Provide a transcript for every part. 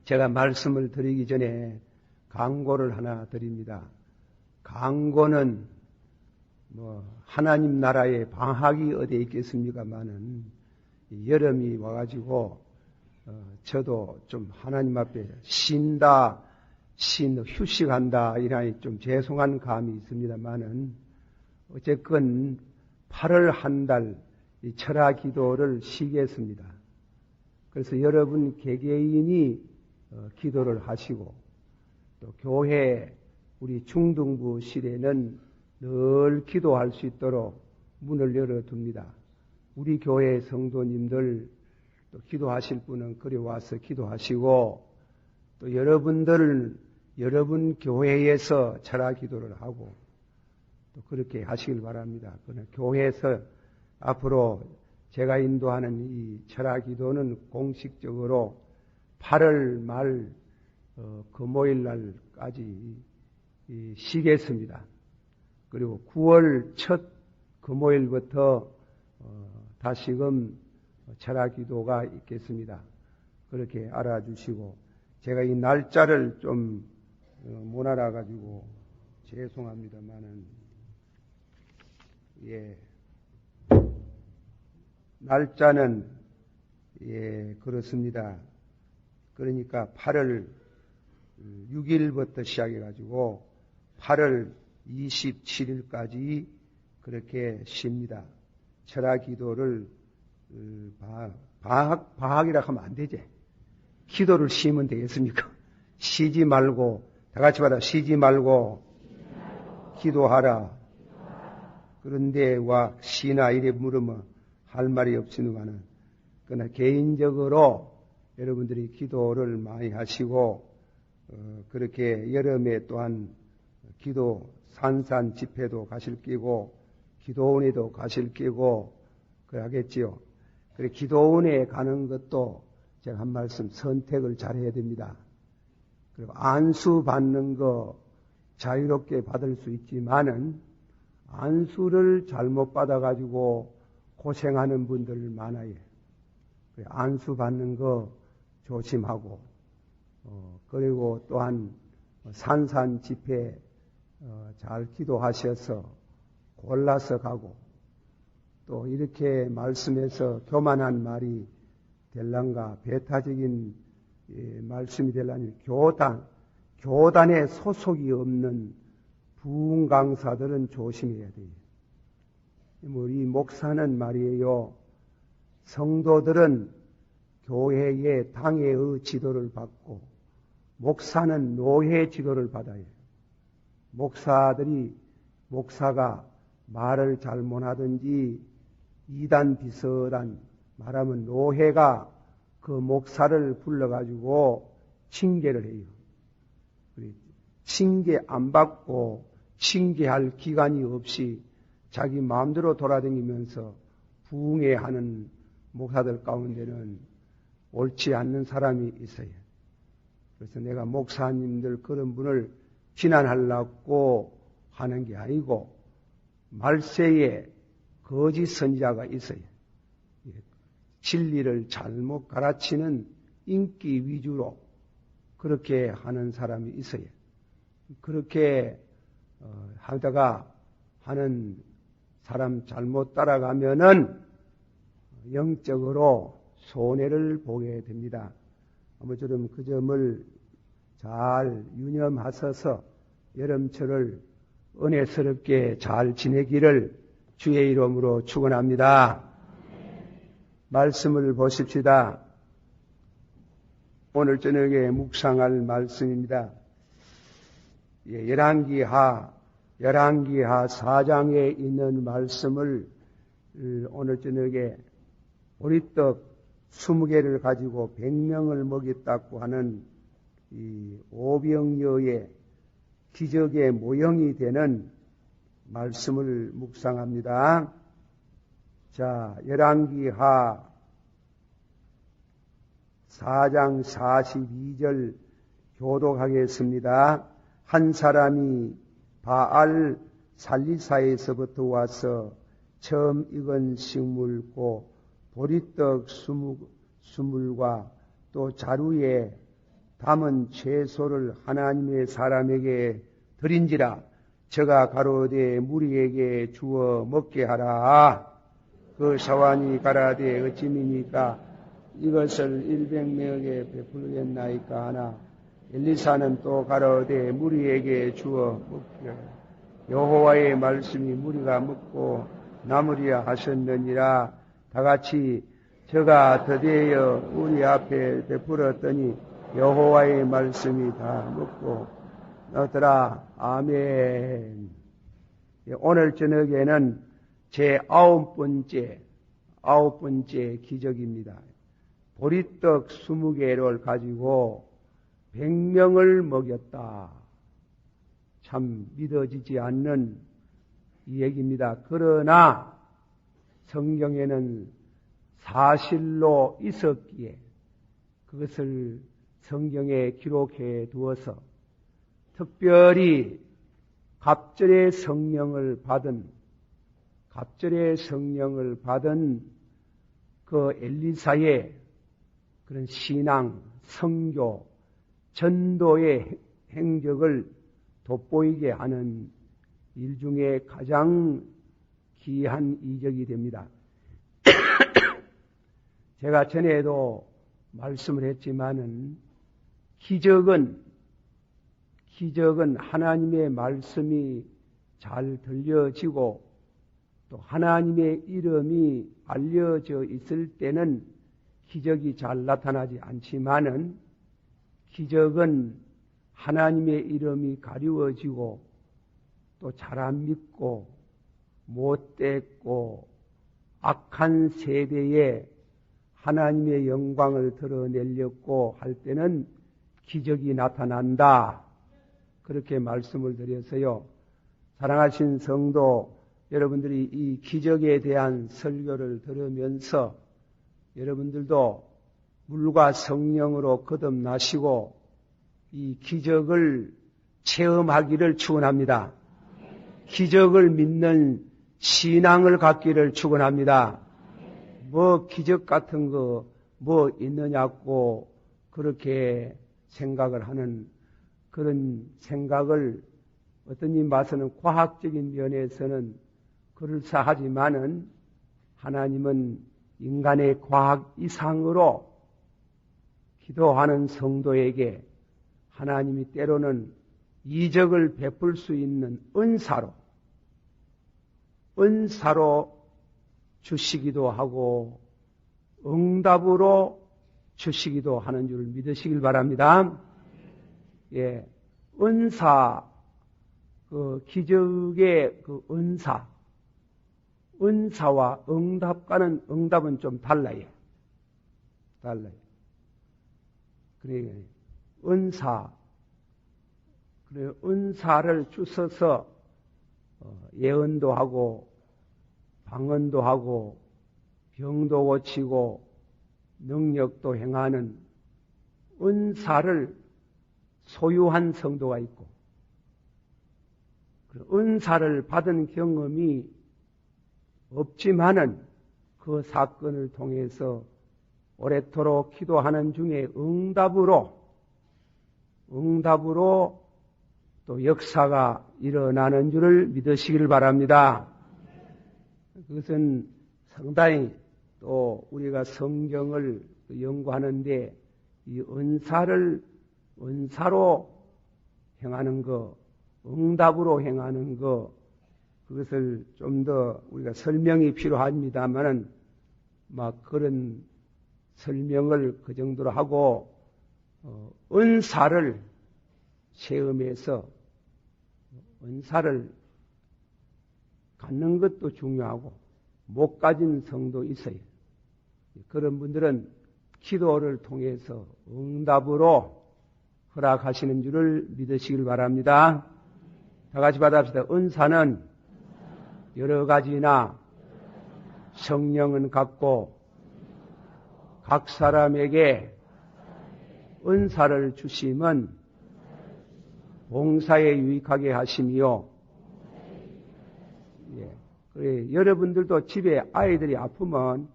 제가 말씀을 드리기 전에 강고를 하나 드립니다. 강고는 하나님 나라에 방학이 어디에 있겠습니까마는 여름이 와가지고 저도 좀 하나님 앞에 휴식한다 이라니 좀 죄송한 감이 있습니다마는 어쨌건 8월 한 달 철야 기도를 쉬겠습니다. 그래서 여러분 개개인이 기도를 하시고 또 교회 우리 중등부실에는 늘 기도할 수 있도록 문을 열어둡니다. 우리 교회 성도님들 또 기도하실 분은 그리 와서 기도하시고 또 여러분들 여러분 교회에서 철야 기도를 하고 또 그렇게 하시길 바랍니다. 그러나 교회에서 앞으로 제가 인도하는 이 철야 기도는 공식적으로 8월 말 금요일 날까지 쉬겠습니다. 그리고 9월 첫 금요일부터 다시금 철야 기도가 있겠습니다. 그렇게 알아주시고 제가 이 날짜를 좀 못 알아가지고 죄송합니다만은 날짜는 그렇습니다. 그러니까 8월 6일부터 시작해가지고 8월 27일까지 그렇게 쉽니다. 철야 기도를 방학이라 하면 안 되지. 기도를 쉬면 되겠습니까? 쉬지 말고 다 같이 받아 쉬지 말고 기도하라. 그런데 와 시나 이래 물으면 할 말이 없으니만은 그러나 개인적으로 여러분들이 기도를 많이 하시고 그렇게 여름에 또한 기도 산산 집회도 가실 끼고 기도원에도 가실 끼고 그러겠지요. 그래 기도원에 가는 것도 제가 한 말씀 선택을 잘 해야 됩니다. 그리고 안수 받는 거 자유롭게 받을 수 있지만은 안수를 잘못 받아가지고 고생하는 분들 많아요. 안수 받는 거 조심하고, 그리고 또한 산산 집회 잘 기도하셔서 골라서 가고, 또 이렇게 말씀에서 교만한 말이 될란가 배타적인 말씀이 될라니 교단에 소속이 없는 부흥 강사들은 조심해야 돼요. 우리 목사는 말이에요. 성도들은 교회의 당회의 지도를 받고 목사는 노회 지도를 받아요. 목사가 말을 잘못하든지 이단 비서단 말하면 노회가 그 목사를 불러가지고 징계를 해요. 징계 안 받고 징계할 기간이 없이 자기 마음대로 돌아다니면서 부흥회하는 목사들 가운데는 옳지 않는 사람이 있어요. 그래서 내가 목사님들 그런 분을 비난하려고 하는 게 아니고 말세에 거짓 선지자가 있어요. 진리를 잘못 가르치는 인기 위주로 그렇게 하는 사람이 있어요. 그렇게 하다가 하는 사람 잘못 따라가면은 영적으로 손해를 보게 됩니다. 아무쪼록 그 점을 잘 유념하셔서 여름철을 은혜스럽게 잘 지내기를 주의 이름으로 축원합니다. 말씀을 보십시다. 오늘 저녁에 묵상할 말씀입니다. 열왕기하 4장에 있는 말씀을 오늘 저녁에 보리떡 20개를 가지고 100명을 먹였다고 하는 이 오병여의 기적의 모형이 되는 말씀을 묵상합니다. 자, 열왕기하 4장 42절 교독하겠습니다. 한 사람이 바알 살리사에서부터 와서 처음 익은 식물고 보리떡 20과 또 자루에 담은 채소를 하나님의 사람에게 드린지라 저가 가로되 무리에게 주어 먹게 하라. 그 사환이 가라되 어찌미니까 이것을 100명에게 베풀겠나이까 하나 엘리사는 또 가로되 무리에게 주어 먹게 하라. 여호와의 말씀이 무리가 먹고 남으리라 하셨느니라. 다같이 저가 더디어 우리 앞에 베풀었더니 여호와의 말씀이 다 먹고 나더라. 아멘. 오늘 저녁에는 제 아홉 번째 기적입니다. 보리떡 20개를 가지고 100명을 먹였다. 참 믿어지지 않는 이 얘기입니다. 그러나 성경에는 사실로 있었기에 그것을 성경에 기록해 두어서 특별히 갑절의 성령을 받은 그 엘리사의 그런 신앙, 선교, 전도의 행적을 돋보이게 하는 일 중에 가장 귀한 이적이 됩니다. 제가 전에도 말씀을 했지만은 기적은 하나님의 말씀이 잘 들려지고 또 하나님의 이름이 알려져 있을 때는 기적이 잘 나타나지 않지만은 기적은 하나님의 이름이 가리워지고 또 잘 안 믿고 못됐고 악한 세대에 하나님의 영광을 드러내려고 할 때는 기적이 나타난다. 그렇게 말씀을 드려서요. 사랑하신 성도 여러분들이 이 기적에 대한 설교를 들으면서 여러분들도 물과 성령으로 거듭나시고 이 기적을 체험하기를 축원합니다. 기적을 믿는 신앙을 갖기를 축원합니다. 뭐 기적 같은 거 뭐 있느냐고 그렇게 생각을 하는 그런 생각을 어떤 님 봐서는 과학적인 면에서는 그럴싸하지만은 하나님은 인간의 과학 이상으로 기도하는 성도에게 하나님이 때로는 이적을 베풀 수 있는 은사로 주시기도 하고 응답으로 주시기도 하는 줄 믿으시길 바랍니다. 예, 은사, 기적의 은사와 응답은 좀 달라요. 그래, 은사를 주셔서 예언도 하고 방언도 하고 병도 고치고 능력도 행하는 은사를 소유한 성도가 있고 은사를 받은 경험이 없지만은 그 사건을 통해서 오래도록 기도하는 중에 응답으로 또 역사가 일어나는 줄을 믿으시기를 바랍니다. 그것은 상당히 또 우리가 성경을 연구하는데 이 은사로 행하는 거, 응답으로 행하는 거, 그것을 좀 더 우리가 설명이 필요합니다만은 막 그런 설명을 그 정도로 하고 은사를 체험해서 은사를 갖는 것도 중요하고 못 가진 성도 있어요. 그런 분들은 기도를 통해서 응답으로 허락하시는 줄을 믿으시길 바랍니다. 다 같이 받아봅시다. 은사는 여러 가지나 성령은 같고 각 사람에게 은사를 주심은 봉사에 유익하게 하심이요. 예. 그래, 여러분들도 집에 아이들이 아프면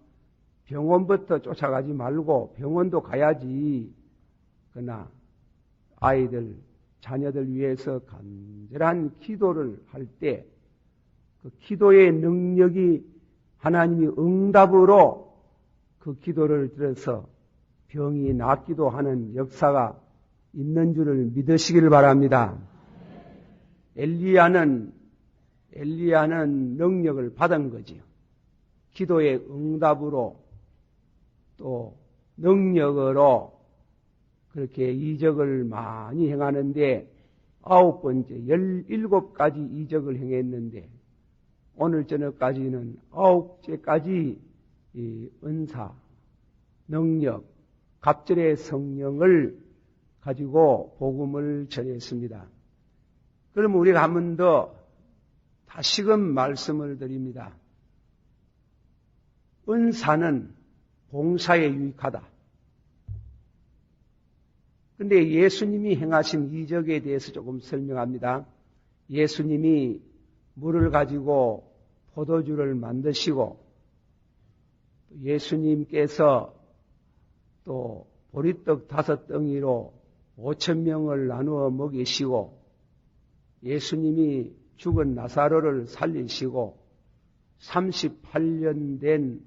병원부터 쫓아가지 말고 병원도 가야지. 그러나 아이들, 자녀들 위해서 간절한 기도를 할 때 그 기도의 능력이 하나님이 응답으로 그 기도를 들어서 병이 낫기도 하는 역사가 있는 줄을 믿으시기를 바랍니다. 엘리야는 능력을 받은 거지요. 기도의 응답으로 또 능력으로 그렇게 이적을 많이 행하는데 9번째, 17가지 이적을 행했는데 오늘 저녁까지는 9째까지 이 은사, 능력, 갑절의 성령을 가지고 복음을 전했습니다. 그럼 우리가 한 번 더 다시금 말씀을 드립니다. 은사는 봉사에 유익하다. 그런데 예수님이 행하신 이적에 대해서 조금 설명합니다. 예수님이 물을 가지고 포도주를 만드시고 예수님께서 또 보리떡 5덩이로 5,000명을 나누어 먹이시고 예수님이 죽은 나사로를 살리시고 38년 된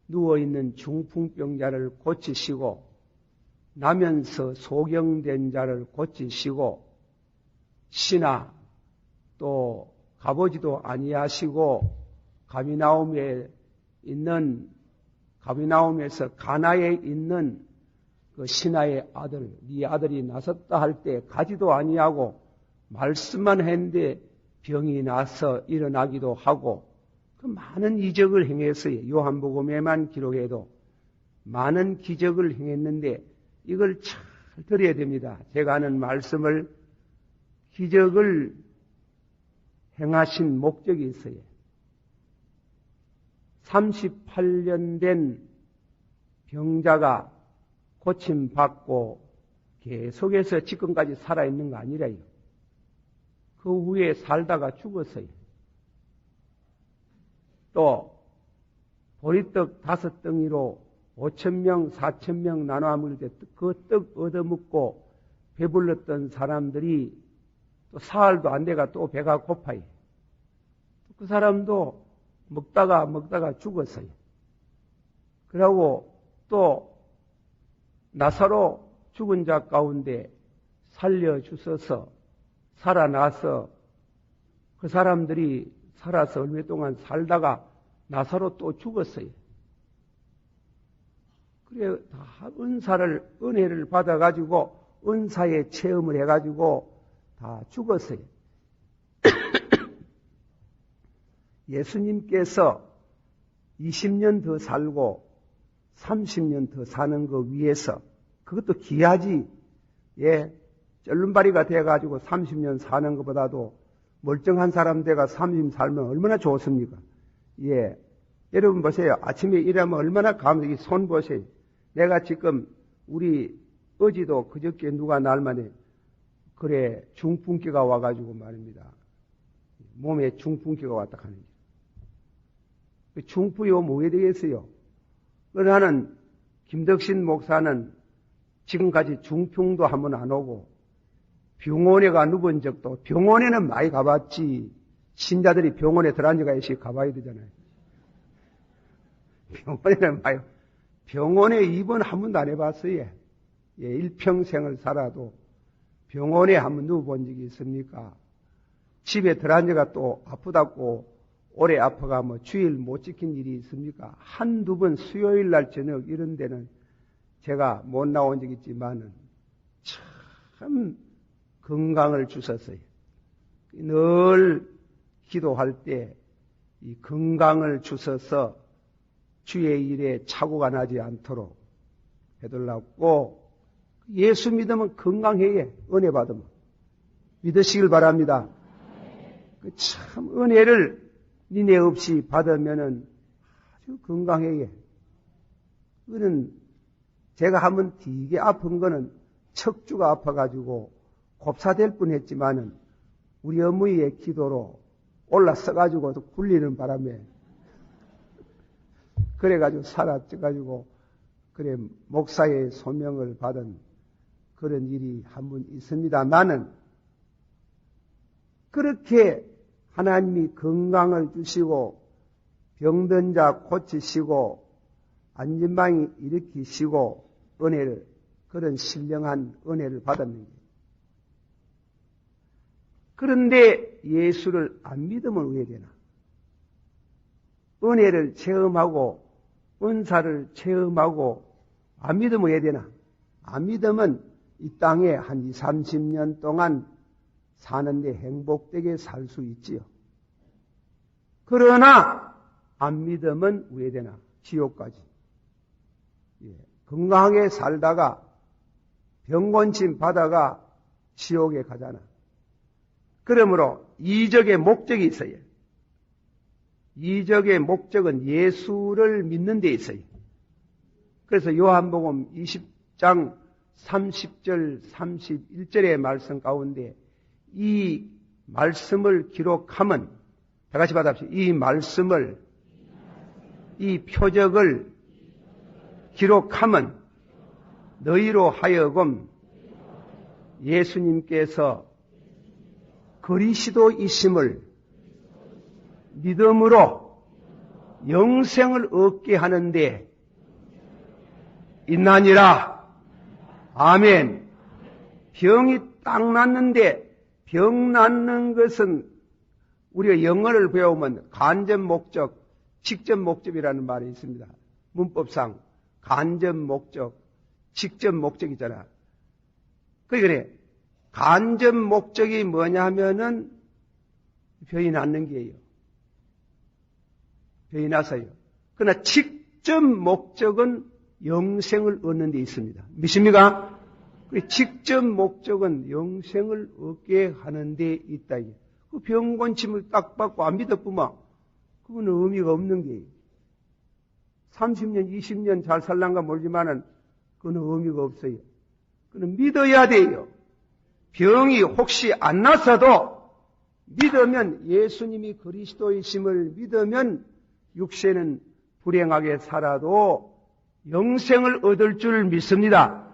누워있는 중풍병자를 고치시고 나면서 소경된 자를 고치시고 신하 또 가보지도 아니하시고 가비나움에서 가나에 있는 그 신하의 아들, 네 아들이 나섰다 할 때 가지도 아니하고 말씀만 했는데 병이 나서 일어나기도 하고 그 많은 이적을 행했어요. 요한복음에만 기록해도 많은 기적을 행했는데 이걸 잘 들어야 됩니다. 제가 하는 말씀을 기적을 행하신 목적이 있어요. 38년 된 병자가 고침받고 계속해서 지금까지 살아있는 거 아니라요. 그 후에 살다가 죽었어요. 또 보리떡 5덩이로 5,000명, 4,000명 나눠 먹을 때 그 떡 얻어먹고 배불렀던 사람들이 또 사흘도 안 돼가 또 배가 고파요. 그 사람도 먹다가 죽었어요. 그러고 또 나사로 죽은 자 가운데 살려주셔서 살아나서 그 사람들이 살아서 얼마 동안 살다가 나사로 또 죽었어요. 그래 다 은혜를 받아가지고 은사의 체험을 해가지고 다 죽었어요. 예수님께서 20년 더 살고 30년 더 사는 거 위해서 그것도 귀하지. 예, 쩔름바리가 돼가지고 30년 사는 것보다도 멀쩡한 사람 돼가 30년 살면 얼마나 좋습니까? 예, 여러분 보세요. 아침에 일하면 얼마나 감사히 손 보세요. 내가 지금 우리 어제도 그저께 누가 날만에 그래 중풍기가 와가지고 말입니다. 몸에 중풍기가 왔다 하는지. 중풍이 오면 뭐 해야 되겠어요? 그러나는 김덕신 목사는 지금까지 중풍도 한 번 안 오고 병원에 가 누운 적도 병원에는 많이 가봤지. 신자들이 병원에 들어앉아가야지 가봐야 되잖아요. 병원에는 많이 병원에 입원 한 번도 안 해봤어요. 예, 일평생을 살아도 병원에 한 번 누워본 적이 있습니까? 집에 들어앉아가 또 아프다고 오래 아파가 뭐 주일 못 지킨 일이 있습니까? 한두 번 수요일 날 저녁 이런 데는 제가 못 나온 적이 있지만은 참 건강을 주셨어요. 늘 기도할 때 이 건강을 주셔서 주의 일에 착오가 나지 않도록 해달라고. 예수 믿으면 건강해요. 은혜 받으면. 믿으시길 바랍니다. 참 은혜를 니네 없이 받으면은 아주 건강해요. 그는 제가 한번 되게 아픈 거는 척추가 아파가지고 곱사될 뻔했지만은 우리 어머니의 기도로 올라서가지고 굴리는 바람에 그래가지고 살았져가지고 그래 목사의 소명을 받은 그런 일이 한 번 있습니다만은 그렇게 하나님이 건강을 주시고 병든 자 고치시고 안진방이 일으키시고 은혜를 그런 신령한 은혜를 받았는 거예요. 그런데 예수를 안 믿으면 왜 되나? 은혜를 체험하고 은사를 체험하고 안 믿으면 왜 되나? 안 믿으면 이 땅에 한 20, 30년 동안 사는데 행복되게 살 수 있지요. 그러나 안 믿으면 왜 되나? 지옥까지. 건강하게 살다가 병곤침 받아가 지옥에 가잖아. 그러므로 이적의 목적이 있어요. 이적의 목적은 예수를 믿는 데 있어요. 그래서 요한복음 20장 30절 31절의 말씀 가운데 이 말씀을 기록하면 다 같이 받아봅시다. 이 말씀을 이 표적을 기록하면 너희로 하여금 예수님께서 그리스도이심을 믿음으로 영생을 얻게 하는데 있나니라. 아멘. 병이 딱 났는데 병 낫는 것은 우리가 영어를 배우면 간접 목적, 직접 목적이라는 말이 있습니다. 문법상 간접 목적, 직접 목적이잖아. 그러니까 간접 목적이 뭐냐 하면은 병이 낫는 게예요. 병이 나서요. 그러나 직접 목적은 영생을 얻는 데 있습니다. 믿습니까? 직접 목적은 영생을 얻게 하는 데 있다. 그 병곤침을 딱 받고 안 믿었구만. 그건 의미가 없는 게예요. 30년, 20년 잘 살란가 모르지만은 그건 의미가 없어요. 그건 믿어야 돼요. 병이 혹시 안 났어도 믿으면 예수님이 그리스도이심을 믿으면 육체는 불행하게 살아도 영생을 얻을 줄 믿습니다.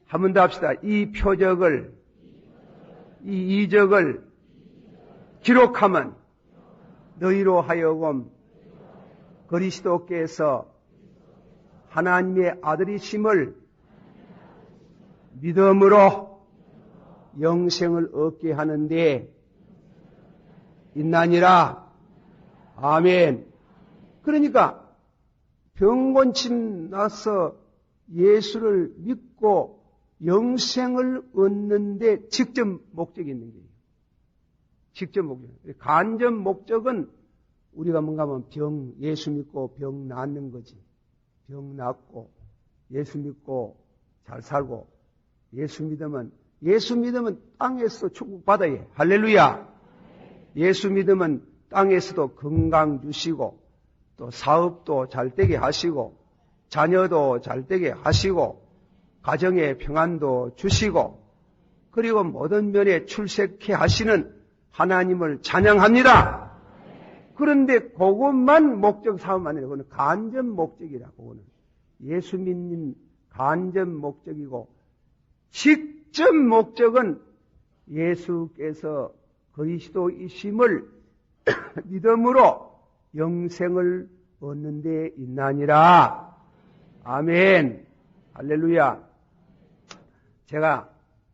한 번 더 합시다. 이 표적을, 이 이적을 기록하면 너희로 하여금 그리스도께서 하나님의 아들이심을 믿음으로 영생을 얻게 하는데 있나니라. 아멘. 그러니까 병곤침 나서 예수를 믿고 영생을 얻는데 직접 목적이 있는 거예요. 직접 목적. 간접 목적은 우리가 뭔가 하면 예수 믿고 병 낫는 거지. 병 낫고 예수 믿고 잘 살고 예수 믿으면 땅에서 축복받아야 해. 할렐루야. 예수 믿으면 땅에서도 건강 주시고 또 사업도 잘 되게 하시고 자녀도 잘 되게 하시고 가정의 평안도 주시고 그리고 모든 면에 출세케 하시는 하나님을 찬양합니다. 그런데 그것만 목적 삼으면 안 돼요. 그거는 간접 목적이라. 그거는 예수 믿는 간접 목적이고 직접 목적은 예수께서 그리스도이심을 믿음으로 영생을 얻는 데 있나니라. 아멘. 할렐루야. 제가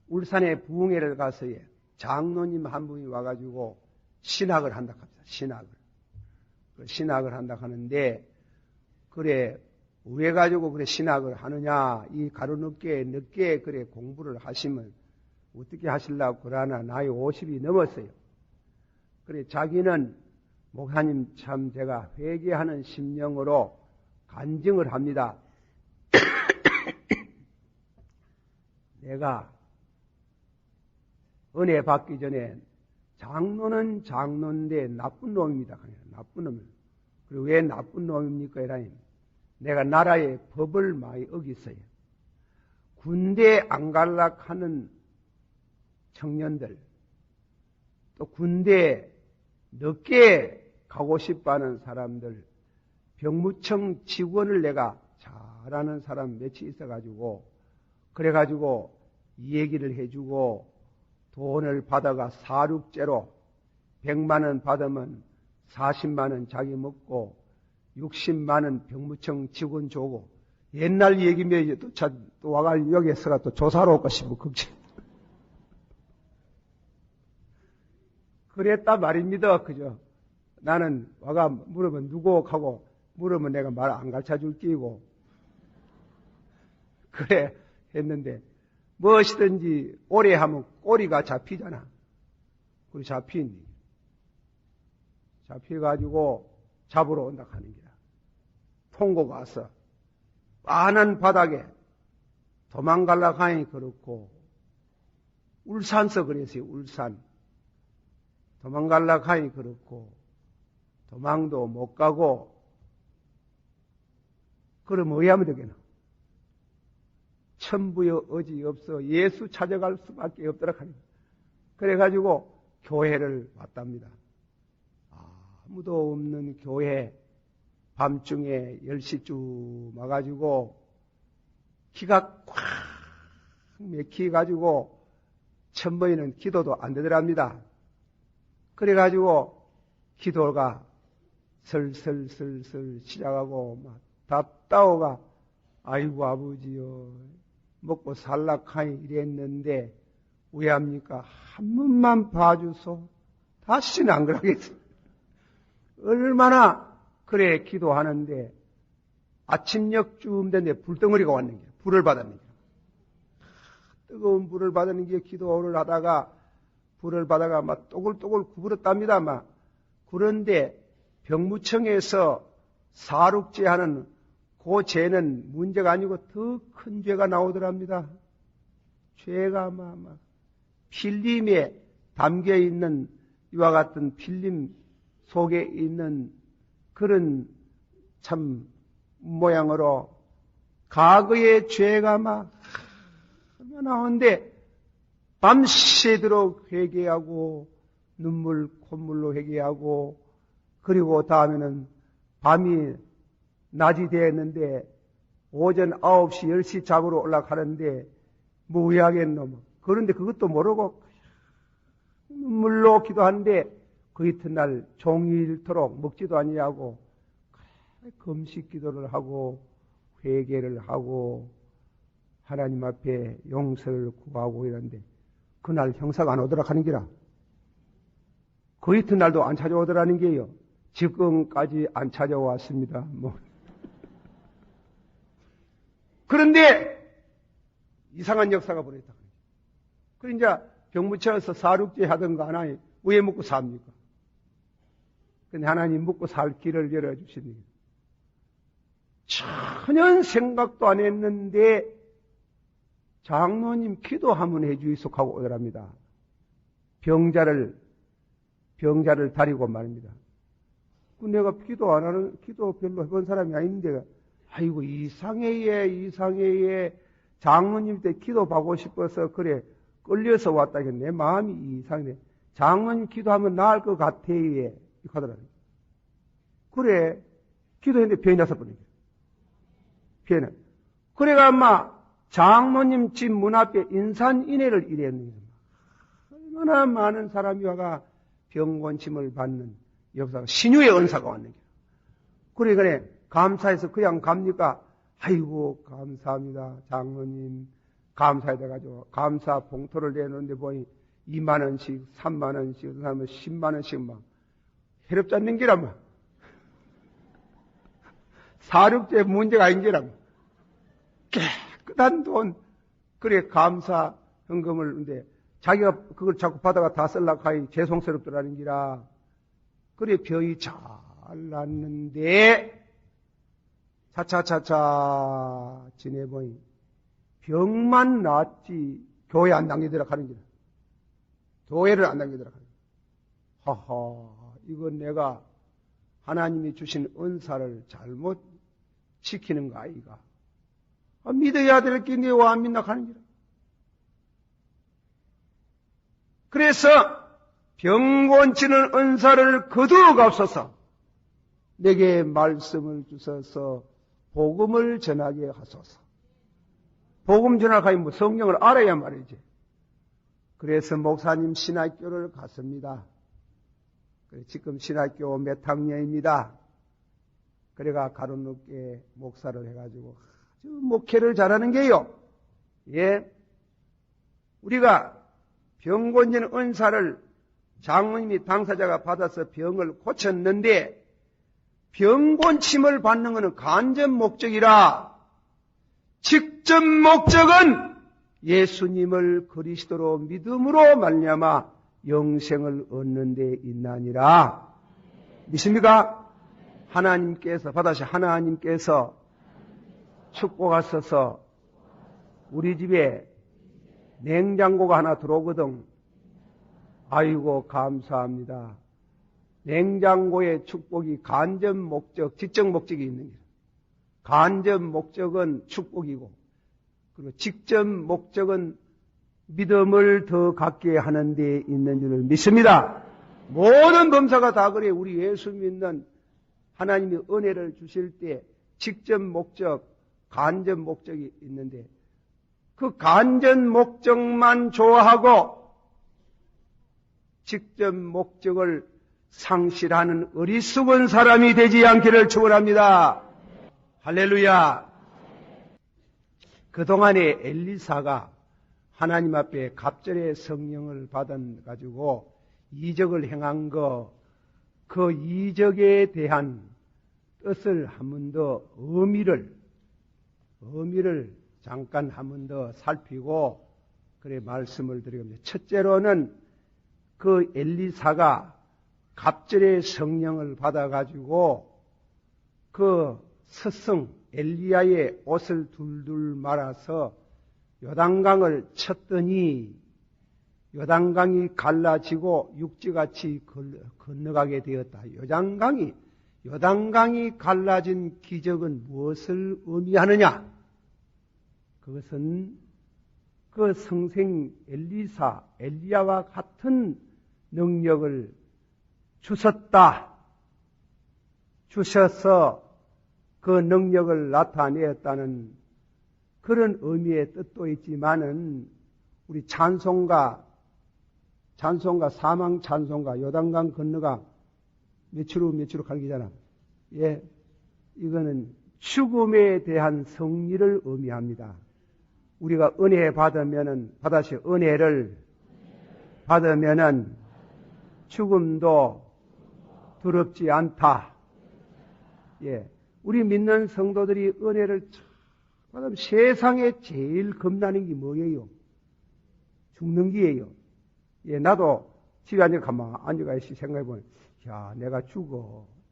울산에 부흥회를 가서 장로님 한 분이 와가지고 신학을 한다 합니다. 신학을 한다 하는데 그래 왜 가지고 그래 신학을 하느냐? 이 늦게 그래 공부를 하시면 어떻게 하시려고 그러나 나이 50이 넘었어요. 그래 자기는 목사님 참 제가 회개하는 심령으로 간증을 합니다. 내가 은혜 받기 전에 장로는 장로인데 나쁜 놈입니다. 나쁜 놈. 그리고 왜 나쁜 놈입니까? 이라니 내가 나라의 법을 많이 어겼어요. 군대 안 갈락하는 청년들, 또 군대 늦게 가고 싶어하는 사람들, 병무청 직원을 내가 잘하는 사람 몇이 있어가지고 그래가지고 이 얘기를 해주고 돈을 받아가 사륙제로 100만 원 받으면 40만 원 자기 먹고 60만 원 병무청 직원 주고 옛날 얘기면 이제 또 와가 여기에서가 또 조사로 올 것이 뭐 걱정. 그랬다 말입니다. 그죠? 나는 와가 물으면 누구 하고 물으면 내가 말 안 가르쳐 줄 끼고 그래 했는데 무엇이든지 오래 하면 꼬리가 잡히잖아. 그리고 잡혀가지고 잡으러 온다 하는 거야. 통고가 와서 빤한 바닥에 도망갈라 하니 그렇고 울산서 그랬어요. 울산 도망갈라 하니 그렇고 도망도 못 가고 그럼 뭐 하면 되겠나? 천부여 어지 없어 예수 찾아갈 수밖에 없더라 하니 그래가지고 교회를 왔답니다. 아무도 없는 교회 밤중에 10시쯤 와가지고 기가 꽉 막혀가지고 천번이는 기도도 안 되더랍니다. 그래가지고 기도가 슬슬슬슬 시작하고 막 답다오가 아이고 아버지요 먹고 살락하니 이랬는데 왜 합니까? 한 번만 봐주소. 다시는 안 그러겠어. 얼마나 그래 기도하는데 아침녘쯤 됐는데 불덩어리가 왔는 게 불을 받았는 게 뜨거운 불을 받는 게 기도를 하다가 불을 받아가 막 또글또글 구부렸답니다. 막 그런데 병무청에서 사륙제 하는 그 죄는 문제가 아니고 더 큰 죄가 나오더랍니다. 죄가 막 필름에 담겨 있는 이와 같은 필름 속에 있는 그런 참 모양으로 과거의 죄가 막 나오는데 밤새도록 회개하고 눈물 콧물로 회개하고 그리고 다음에는 밤이 낮이 되었는데 오전 9시 10시 잡으러 올라가는데 뭐 하겠노. 그런데 그것도 모르고 눈물로 기도하는데 그 이튿날 종일토록 먹지도 아니하고 금식 기도를 하고 회개를 하고 하나님 앞에 용서를 구하고 이러는데 그날 형사가 안 오더라 하는 기라. 그 이튿날도 안 찾아오더라는 게요. 지금까지 안 찾아왔습니다. 뭐. 그런데 이상한 역사가 벌어졌다. 그 이제 병무청에서 사륙제 하던가 하나님 왜 먹고 삽니까? 근데 하나님 먹고 살 길을 열어주시니 전혀 생각도 안 했는데 장로님 기도하면 해주이소 하고 오더랍니다. 병자를 다리고 말입니다. 내가 기도 별로 해본 사람이 아닌데 아이고 이상해 장로님 때 기도 받고 싶어서 그래 끌려서 왔다. 내 마음이 이상해. 장로님 기도하면 나을 것 같아. 이렇게 하더라고요. 그래 기도했는데 병이 나서 버린 거예요. 병은. 그래가 아마 장로님 집 문 앞에 인산인해를 일했는데 얼마나 많은 사람이 와가 병곤침을 받는 역사가 신유의 은사가 왔는 거예요. 그래 감사해서 그냥 갑니까? 아이고 감사합니다 장로님 감사해가지고 감사 봉투를 내놓는데 보니 2만 원씩 3만 원씩 어떤 사람은 10만 원씩 막 해롭지 않는 게라마 사륙제 문제가 아닌 게라마 깨끗한 돈 그래 감사 헌금을 근데 자기가 그걸 자꾸 받아가 다 쓸라고 하니 죄송스럽더라는 기라 그래 병이 잘 났는데 차차차차 지내보니 병만 낫지 교회 안 다니더라 하는 기라 교회를 안 다니더라 하는 기라 하하 이건 내가 하나님이 주신 은사를 잘못 지키는 거 아이가 믿어야 될 게 내 와 안 믿나 하는 기라 그래서 병곤치는 은사를 거두어가옵소서 내게 말씀을 주셔서 복음을 전하게 하소서 복음 전하가면 뭐 성경을 알아야 말이지. 그래서 목사님 신학교를 갔습니다. 지금 신학교 몇 학년입니다. 그래가 가론 높게 목사를 해가지고 아주 목회를 잘하는 게요. 예, 우리가 병곤진 은사를 장모님이 당사자가 받아서 병을 고쳤는데 병곤침을 받는 것은 간접 목적이라 직접 목적은 예수님을 그리스도로 믿음으로 말미암아 영생을 얻는 데 있나니라. 믿습니까? 하나님께서 받아서 하나님께서 축복하셔서 우리 집에 냉장고가 하나 들어오거든. 아이고 감사합니다. 냉장고의 축복이 간접 목적, 직접 목적이 있는 거예요. 간접 목적은 축복이고 그리고 직접 목적은 믿음을 더 갖게 하는 데 있는 줄을 믿습니다. 모든 범사가 다 그래요. 우리 예수 믿는 하나님이 은혜를 주실 때 직접 목적, 간접 목적이 있는데 그 간접 목적만 좋아하고 직접 목적을 상실하는 어리석은 사람이 되지 않기를 축원합니다. 할렐루야. 그동안에 엘리사가 하나님 앞에 갑절의 성령을 받아가지고 이적을 행한 그 이적에 대한 뜻을 한 번 더 의미를 잠깐 한 번 더 살피고 그래 말씀을 드리겠습니다. 첫째로는 그 엘리사가 갑절의 성령을 받아가지고 그 스승 엘리야의 옷을 둘둘 말아서 요단강을 쳤더니 요단강이 갈라지고 육지같이 건너가게 되었다. 요단강이 갈라진 기적은 무엇을 의미하느냐? 그것은 그 성생 엘리야와 같은 능력을 주셔서 그 능력을 나타내었다는 그런 의미의 뜻도 있지만은 우리 찬송가 사망 찬송가 요단강 건너가 며칠 후 갈기잖아. 예, 이거는 죽음에 대한 승리를 의미합니다. 우리가 받아서 은혜를 받으면은 죽음도 두렵지 않다. 예, 우리 믿는 성도들이 은혜를 받으면 세상에 제일 겁나는 게 뭐예요? 죽는 게예요. 예, 나도 집에 앉아가 있이 생각해보면, 야, 내가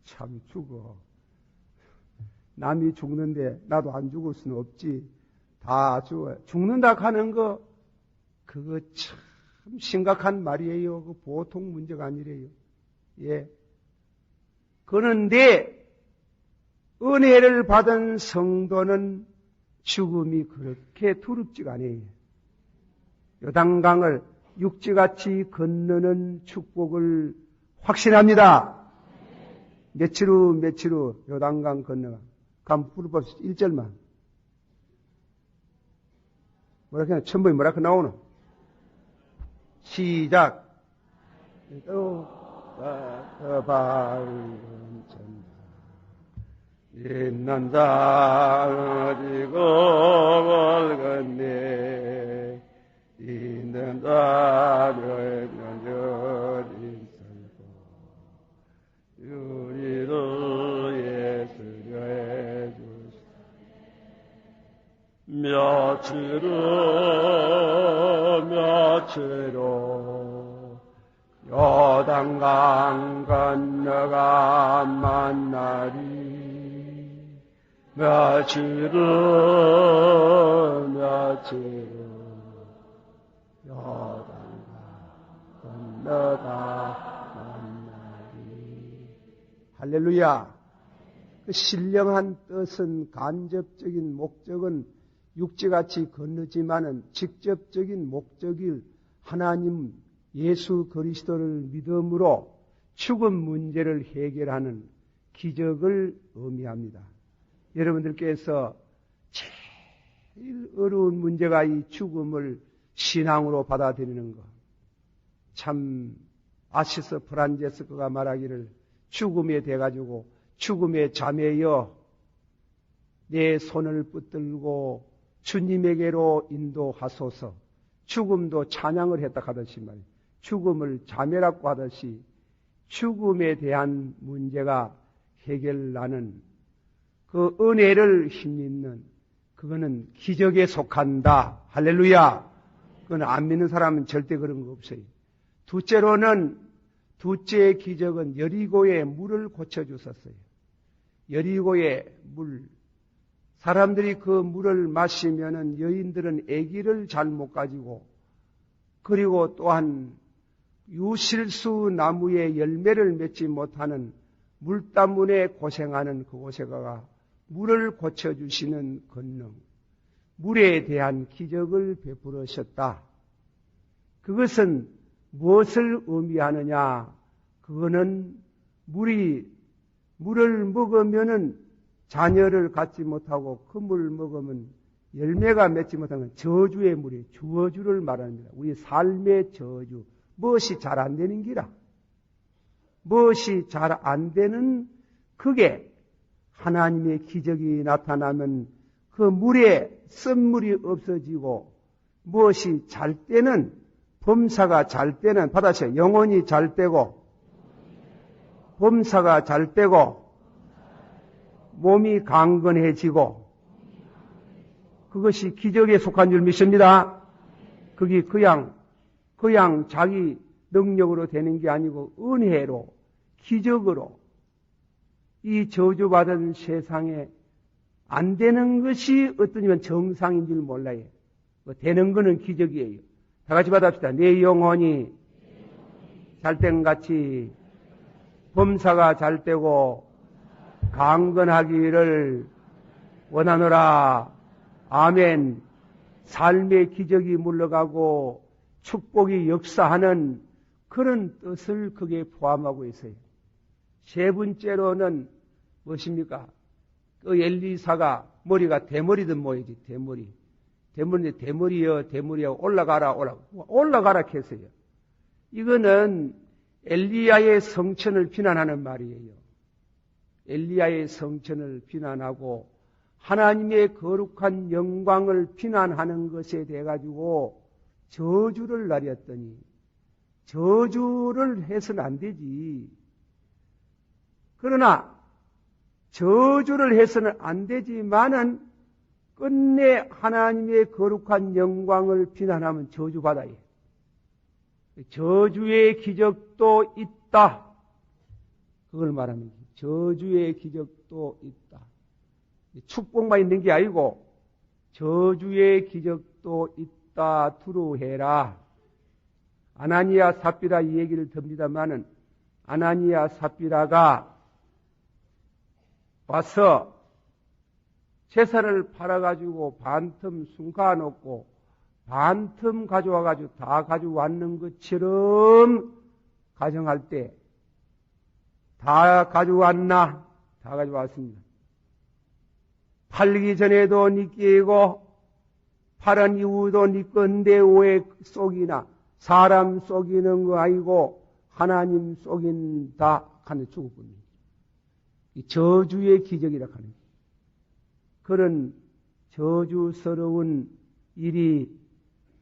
참 죽어. 남이 죽는데 나도 안 죽을 수는 없지. 다 죽어요. 죽는다 하는 그거 참 심각한 말이에요. 그 보통 문제가 아니래요. 예. 그런데, 은혜를 받은 성도는 죽음이 그렇게 두렵지가 않아요. 요단강을 육지같이 건너는 축복을 확신합니다. 며칠 후 요단강 건너가. 가면 부르봅시다. 1절만. 천번이 뭐라고 나오노? 시작. 또 밝은 천사 있는 자 어디고 멀겠네 있는 자 면전이 있을고 우리도 예수려 해주시오 며칠로 요단강 건너가 만나리 며칠로 요단강 건너가 만나리. 할렐루야. 그 신령한 뜻은 간접적인 목적은 육지같이 건너지만은 직접적인 목적일 하나님 예수 그리스도를 믿음으로 죽음 문제를 해결하는 기적을 의미합니다. 여러분들께서 제일 어려운 문제가 이 죽음을 신앙으로 받아들이는 것. 참 아시스 프란제스코가 말하기를 죽음에 대가지고 죽음의 자매여 내 손을 붙들고 주님에게로 인도하소서. 죽음도 찬양을 했다 하듯이 말이에요. 죽음을 자매라고 하듯이 죽음에 대한 문제가 해결나는 그 은혜를 힘입는 그거는 기적에 속한다. 할렐루야. 그건 안 믿는 사람은 절대 그런 거 없어요. 둘째의 기적은 여리고의 물을 고쳐주셨어요. 여리고의 물. 사람들이 그 물을 마시면은 여인들은 아기를 잘 못 가지고 그리고 또한 유실수 나무의 열매를 맺지 못하는 물 때문에 고생하는 그곳에 가가 물을 고쳐주시는 권능, 물에 대한 기적을 베풀으셨다. 그것은 무엇을 의미하느냐? 그거는 물을 먹으면은 자녀를 갖지 못하고 그 물 먹으면 열매가 맺지 못하는 저주의 물이 저주를 말합니다. 우리 삶의 저주. 무엇이 잘 안 되는 기라. 무엇이 잘 안 되는 그게 하나님의 기적이 나타나면 그 물에 쓴물이 없어지고 무엇이 잘 때는 범사가 잘 때는 받아서 영혼이 잘 되고 범사가 잘 되고 몸이 강건해지고 그것이 기적에 속한 줄 믿습니다. 그게 그냥 자기 능력으로 되는 게 아니고 은혜로 기적으로 이 저주받은 세상에 안 되는 것이 어떠냐면 정상인 줄 몰라요. 되는 거는 기적이에요. 다 같이 받아봅시다. 내 영혼이 잘된 같이 범사가 잘 되고 강건하기를 원하노라. 아멘. 삶의 기적이 물러가고 축복이 역사하는 그런 뜻을 거기에 포함하고 있어요. 세 번째로는 무엇입니까? 그 엘리사가 머리가 대머리든 뭐이지, 대머리. 대머리여, 올라가라 했어요. 이거는 엘리야의 성천을 비난하는 말이에요. 엘리야의 성천을 비난하고 하나님의 거룩한 영광을 비난하는 것에 대해 가지고 저주를 날렸더니 저주를 해서는 안 되지. 그러나 저주를 해서는 안 되지만은 끝내 하나님의 거룩한 영광을 비난하면 저주받아요. 저주의 기적도 있다. 그걸 말합니다. 저주의 기적도 있다. 축복만 있는 게 아니고 저주의 기적도 있다. 두루해라. 아나니아 삽비라 이 얘기를 듭니다마는 아나니아 삽비라가 와서 제사를 팔아가지고 반틈 숨가놓고 반틈 가져와가지고 다 가져왔는 것처럼 가정할 때 다 가져왔나? 다 가져왔습니다. 팔기 전에도 니 끼고 팔은 이후도 니 건데 왜 속이나? 사람 속이는 거 아니고 하나님 속인다 하는 죽었군요. 저주의 기적이라 하는 거예요. 그런 저주스러운 일이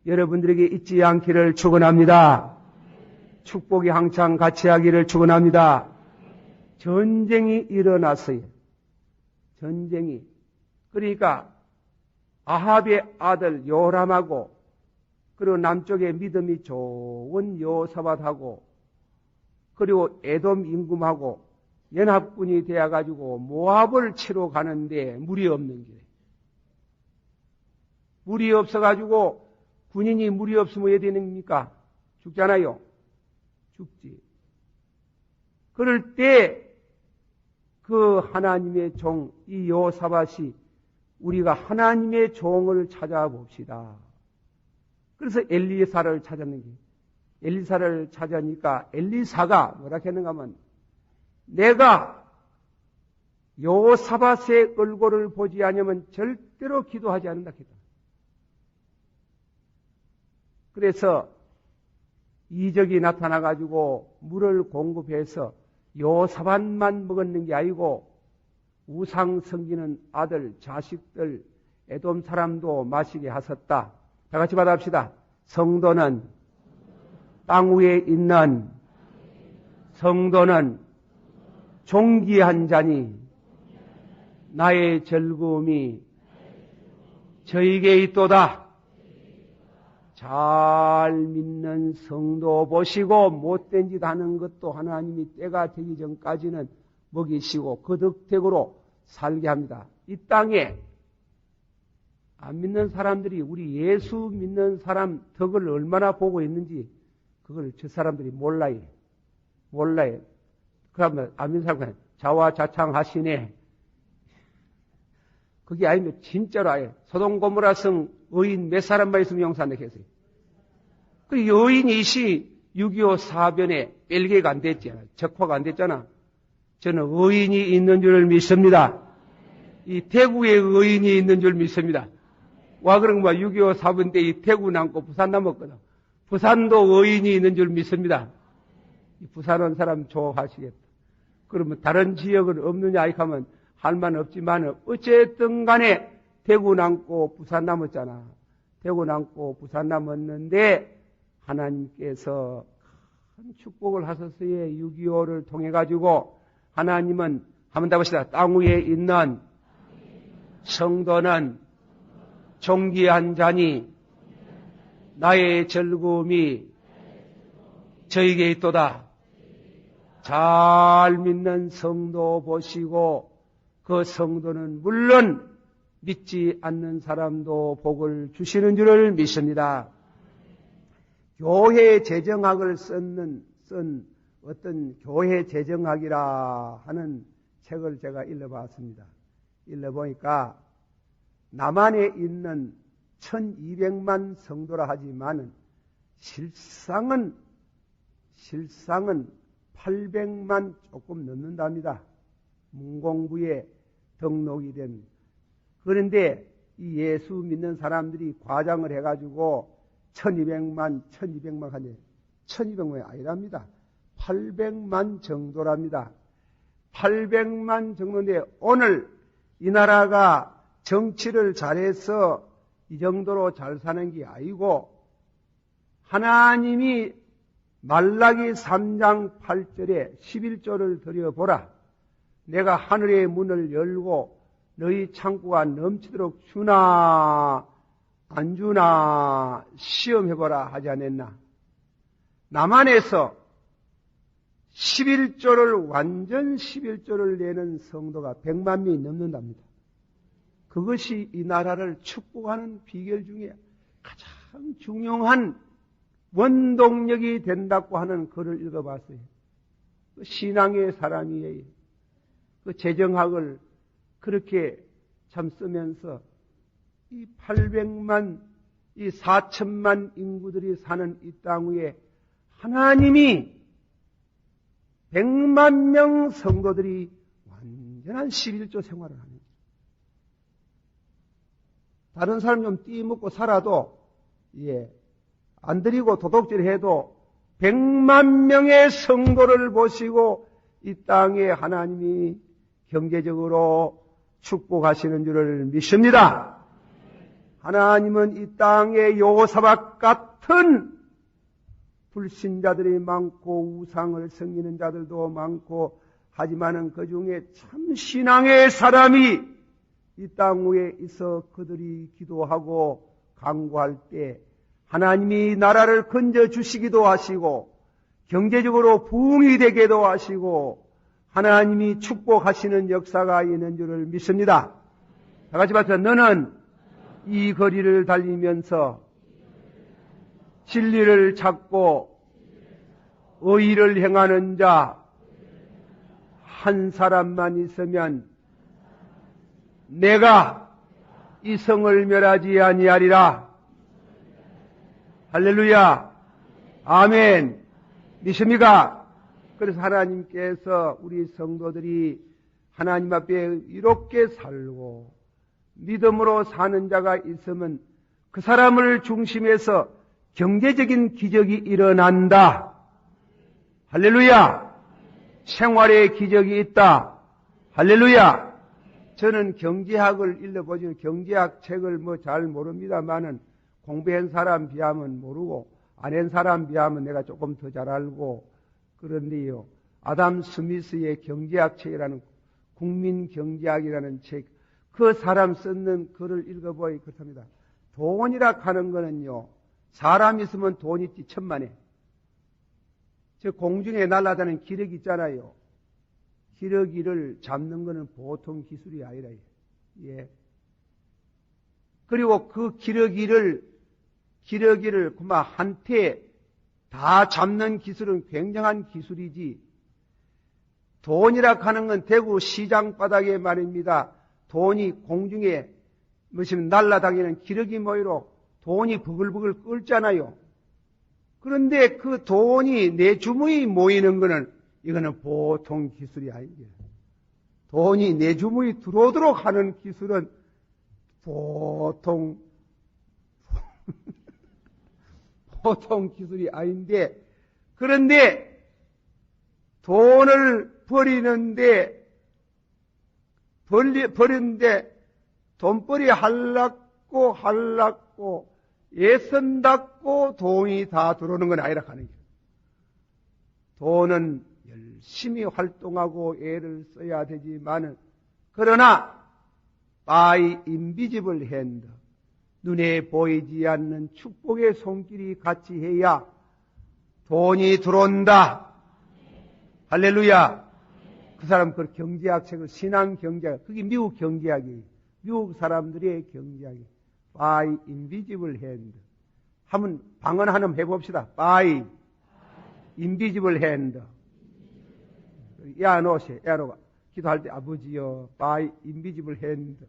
여러분들에게 있지 않기를 축원합니다. 축복이 항상 같이 하기를 축원합니다. 전쟁이 일어났어요. 전쟁이. 그러니까 아합의 아들 요람하고 그리고 남쪽에 믿음이 좋은 여호사밧하고 그리고 에돔 임금하고 연합군이 되어가지고 모압을 치러 가는데 물이 없는 길에. 물이 없어가지고 군인이 물이 없으면 왜 되는 겁니까? 죽잖아요. 죽지. 그럴 때 그 하나님의 종, 이 여호사밧이 우리가 하나님의 종을 찾아봅시다. 그래서 엘리사를 찾았는 게, 엘리사를 찾으니까 엘리사가 뭐라 했는가 하면 내가 여호사밧의 얼굴을 보지 않으면 절대로 기도하지 않는다 했다. 그래서 이적이 나타나가지고 물을 공급해서 요사밭만 먹었는 게 아니고 우상 섬기는 아들, 자식들, 에돔 사람도 마시게 하셨다. 다 같이 받아봅시다. 성도는 땅 위에 있는 성도는 존귀한 자니 나의 즐거움이 저에게 있도다. 잘 믿는 성도 보시고 못된 짓 하는 것도 하나님이 때가 되기 전까지는 먹이시고 거듭택으로 살게 합니다. 이 땅에 안 믿는 사람들이 우리 예수 믿는 사람 덕을 얼마나 보고 있는지 그걸 저 사람들이 몰라요. 그러면 안 믿는 사람은 자화자창하시네. 그게 아니면 진짜로 아예 소돔 고모라 성 의인 몇 사람만 있으면 용서 안 되겠어요. 그 여인이시 6.25 사변에 뺄개가 안 됐잖아. 적화가 안 됐잖아. 저는 의인이 있는 줄 믿습니다. 이 대구에 의인이 있는 줄 믿습니다. 와 그런 거 6.25 사변 때 이 대구 남고 부산 남았거든. 부산도 의인이 있는 줄 믿습니다. 이 부산 온 사람 좋아하시겠다. 그러면 다른 지역은 없느냐 이렇게 하면 할 만 없지만 어쨌든 간에 대구 남고 부산 남았잖아. 대구 남고 부산 남았는데 하나님께서 큰 축복을 하셨어요. 6.25를 통해 가지고 하나님은 한번 더 봅시다. 땅 위에 있는 성도는 존귀한 자니 나의 즐거움이 저에게 있도다. 잘 믿는 성도 보시고 그 성도는 물론 믿지 않는 사람도 복을 주시는 줄을 믿습니다. 교회 재정학을 쓴 어떤 교회 재정학이라 하는 책을 제가 읽어봤습니다. 읽어보니까 남한에 있는 1200만 성도라 하지만은 실상은 800만 조금 넘는답니다. 문공부에 등록이 된. 그런데 이 예수 믿는 사람들이 과장을 해가지고 1200만 하네. 1200만이 아니랍니다. 800만 정도랍니다. 800만 정도인데 오늘 이 나라가 정치를 잘해서 이 정도로 잘 사는 게 아니고 하나님이 말라기 3장 8절에 11조를 드려보라. 내가 하늘의 문을 열고 너희 창고가 넘치도록 주나 안 주나 시험해보라 하지 않았나. 남한에서 11조를 완전 11조를 내는 성도가 100만 명이 넘는답니다. 그것이 이 나라를 축복하는 비결 중에 가장 중요한 원동력이 된다고 하는 글을 읽어봤어요. 그 신앙의 사람이에요. 그 재정학을 그렇게 참 쓰면서 이 800만, 이 4천만 인구들이 사는 이 땅 위에 하나님이 100만 명 성도들이 완전한 11조 생활을 하는 거예요. 다른 사람 좀 띠먹고 살아도 안 드리고 도둑질 해도 100만 명의 성도를 보시고 이 땅에 하나님이 경제적으로 축복하시는 줄을 믿습니다. 하나님은 이 땅에 요사밭 같은 불신자들이 많고 우상을 섬기는 자들도 많고 하지만은 그 중에 참 신앙의 사람이 이 땅 위에 있어 그들이 기도하고 간구할 때 하나님이 나라를 건져주시기도 하시고 경제적으로 부흥이 되게도 하시고 하나님이 축복하시는 역사가 있는 줄을 믿습니다. 다 같이 말해서 너는 이 거리를 달리면서 진리를 찾고 의의를 행하는 자 한 사람만 있으면 내가 이 성을 멸하지 아니하리라. 할렐루야. 아멘. 믿습니까? 그래서 하나님께서 우리 성도들이 하나님 앞에 이렇게 살고 믿음으로 사는 자가 있으면 그 사람을 중심해서 경제적인 기적이 일어난다. 할렐루야. 생활의 기적이 있다. 할렐루야. 저는 경제학을 읽어보지만 경제학 책을 뭐 잘 모릅니다만은 공부한 사람 비하면 모르고 안 한 사람 비하면 내가 조금 더 잘 알고 그런데요. 아담 스미스의 경제학 책이라는 국민경제학이라는 책, 그 사람 쓰는 글을 읽어보니 그렇답니다. 돈이라 하는 거는요, 사람 있으면 돈 있지 천만에. 저 공중에 날아다니는 기러기 있잖아요. 기러기를 잡는 거는 보통 기술이 아니라, 예. 그리고 그 기러기를 그만 한테 다 잡는 기술은 굉장한 기술이지. 돈이라 하는 건 대구 시장 바닥에 말입니다. 돈이 공중에 무슨 날아다니는 기러기 모이로 돈이 부글부글 끓잖아요. 그런데 그 돈이 내 주머니에 모이는 거는 이거는 보통 기술이 아니에요. 돈이 내 주머니에 들어오도록 하는 기술은 보통 기술이 아닌데, 그런데 돈을 버리는데 돈벌이 할락고 예선답고 돈이 다 들어오는 건 아니라 하는 거예요. 돈은 열심히 활동하고 애를 써야 되지만은, 그러나 by invisible hand, 눈에 보이지 않는 축복의 손길이 같이 해야 돈이 들어온다. 할렐루야. 그 사람 그 경제학 책을 신앙 경제학, 그게 미국 경제학이에요. 미국 사람들의 경제학이 by invisible hand. 한번 방언 하나 해봅시다. by invisible hand. 야노시, 야노가 기도할 때 아버지여 by invisible hand.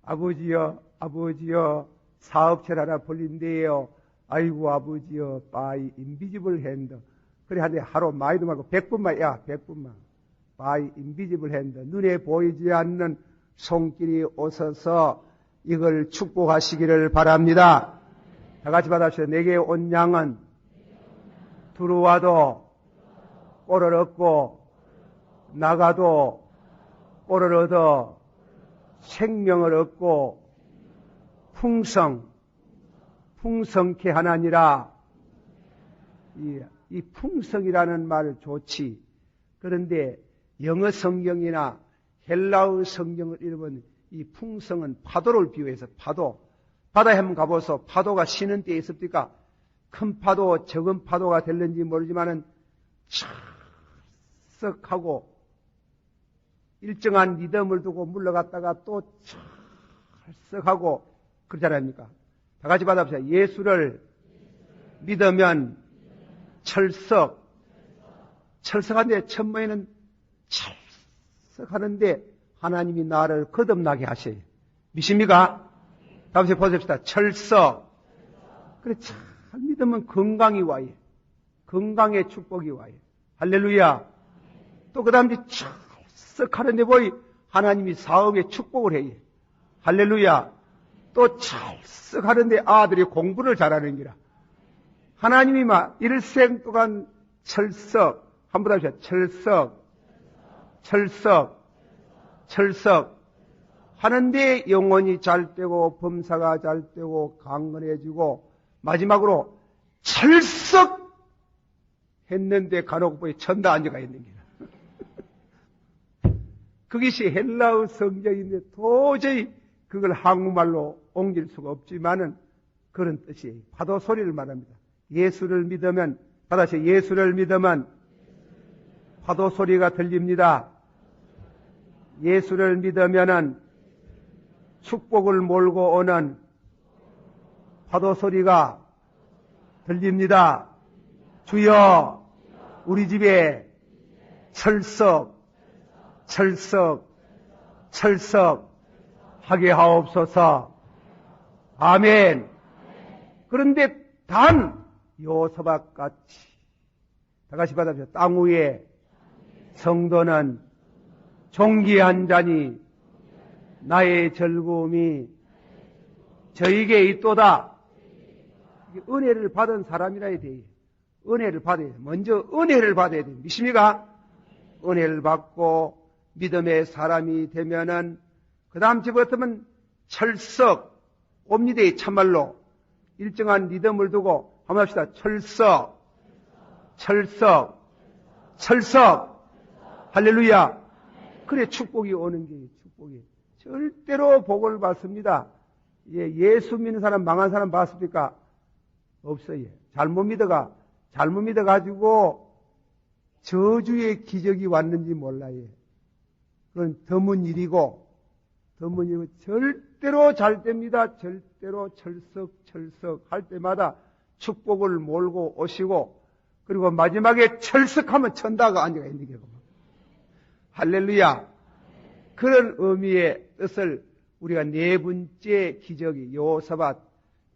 아버지여 사업체 하나 벌린대요. 아이고 아버지여 by invisible hand. 그래 하는데 하루 많이도 말고 100분만, 100분만. by invisible hand. 눈에 보이지 않는 손길이 오셔서 이걸 축복하시기를 바랍니다. 다 같이 받아주세요. 내게 온 양은 들어와도 꼴을 얻고 나가도 꼴을 얻어 생명을 얻고 풍성케 하나니라. 이 풍성이라는 말 좋지. 그런데 영어 성경이나 헬라어 성경을 읽으면 이 풍성은 파도를 비유해서 바다에 한번 가보소. 파도가 쉬는 때에 있습니까? 큰 파도, 적은 파도가 될는지 모르지만은 찰썩하고 일정한 리듬을 두고 물러갔다가 또 찰썩하고 그러지 않습니까? 다 같이 받아봅시다. 예수를 믿으면 철석한데 천모에는 철석하는데 하나님이 나를 거듭나게 하셔요. 믿습니까? 다음에 보십시다. 철석. 그래, 잘 믿으면 건강이 와요. 건강의 축복이 와요. 할렐루야. 또 그 다음에 철석하는데 보이 하나님이 사업에 축복을 해요. 할렐루야. 또 철석하는데 아들이 공부를 잘하는 기라. 하나님이 막 일생 동안 철석, 한번 더 하시죠. 철석 하는데 영혼이 잘 되고 범사가 잘 되고 강건해지고 마지막으로 철석 했는데 간혹 보이 천다 앉아가 있는 기라. 그것이 헬라어 성경인데 도저히 그걸 한국말로 옮길 수가 없지만은 그런 뜻이에요. 파도 소리를 말합니다. 예수를 믿으면, 받아서 예수를 믿으면 파도 소리가 들립니다. 예수를 믿으면은 축복을 몰고 오는 파도 소리가 들립니다. 주여, 우리 집에 철석 하게 하옵소서. 아멘. 그런데 단 요서박같이 다 같이 받아보세요. 땅 위에 성도는 종기 한 잔이 나의 즐거움이 저에게 있도다. 은혜를 받은 사람이라 해야 돼. 은혜를 받아야 돼. 먼저 은혜를 받아야 돼. 믿습니까? 은혜를 받고 믿음의 사람이 되면은 그 다음 집어넣으면 철석 옵니다. 참말로 일정한 리듬을 두고 한번 합시다. 철석 할렐루야. 그래 축복이 오는 게 축복이. 절대로 복을 받습니다. 예수 믿는 사람 망한 사람 봤습니까? 없어요. 잘못 믿어가지고 저주의 기적이 왔는지 몰라요. 그건 드문 일이고 절대로 잘 됩니다. 절대로 철석 할 때마다 축복을 몰고 오시고 그리고 마지막에 철석하면 천다가 앉아가 있는 게 할렐루야. 그런 의미의 뜻을 우리가 네 번째 기적이 여호사밧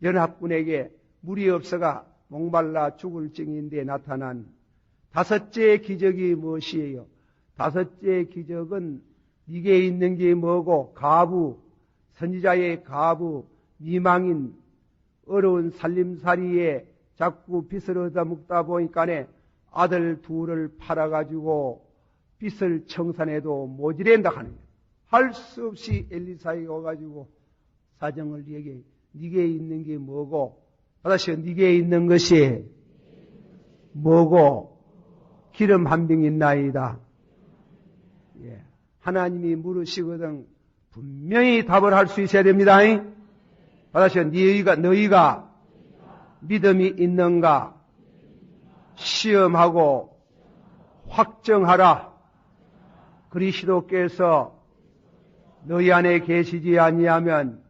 연합군에게 물이 없어가 목말라 죽을 징인데 나타난 다섯째 기적이 무엇이에요? 다섯째 기적은 이게 있는 게 뭐고 가부, 선지자의 가부, 미망인, 어려운 살림살이에 자꾸 빚을 얻어 먹다 보니까네 아들 둘을 팔아가지고 빚을 청산해도 모자란다 하는 거예요. 할 수 없이 엘리사에 와가지고 사정을 얘기해. 네게 있는 게 뭐고? 다시 네게 있는 것이 뭐고? 기름 한 병 있나이다. 예. 하나님이 물으시거든 분명히 답을 할 수 있어야 됩니다. 다시 너희가 믿음이 있는가? 시험하고 확정하라. 그리스도께서 너희 안에 계시지 아니하면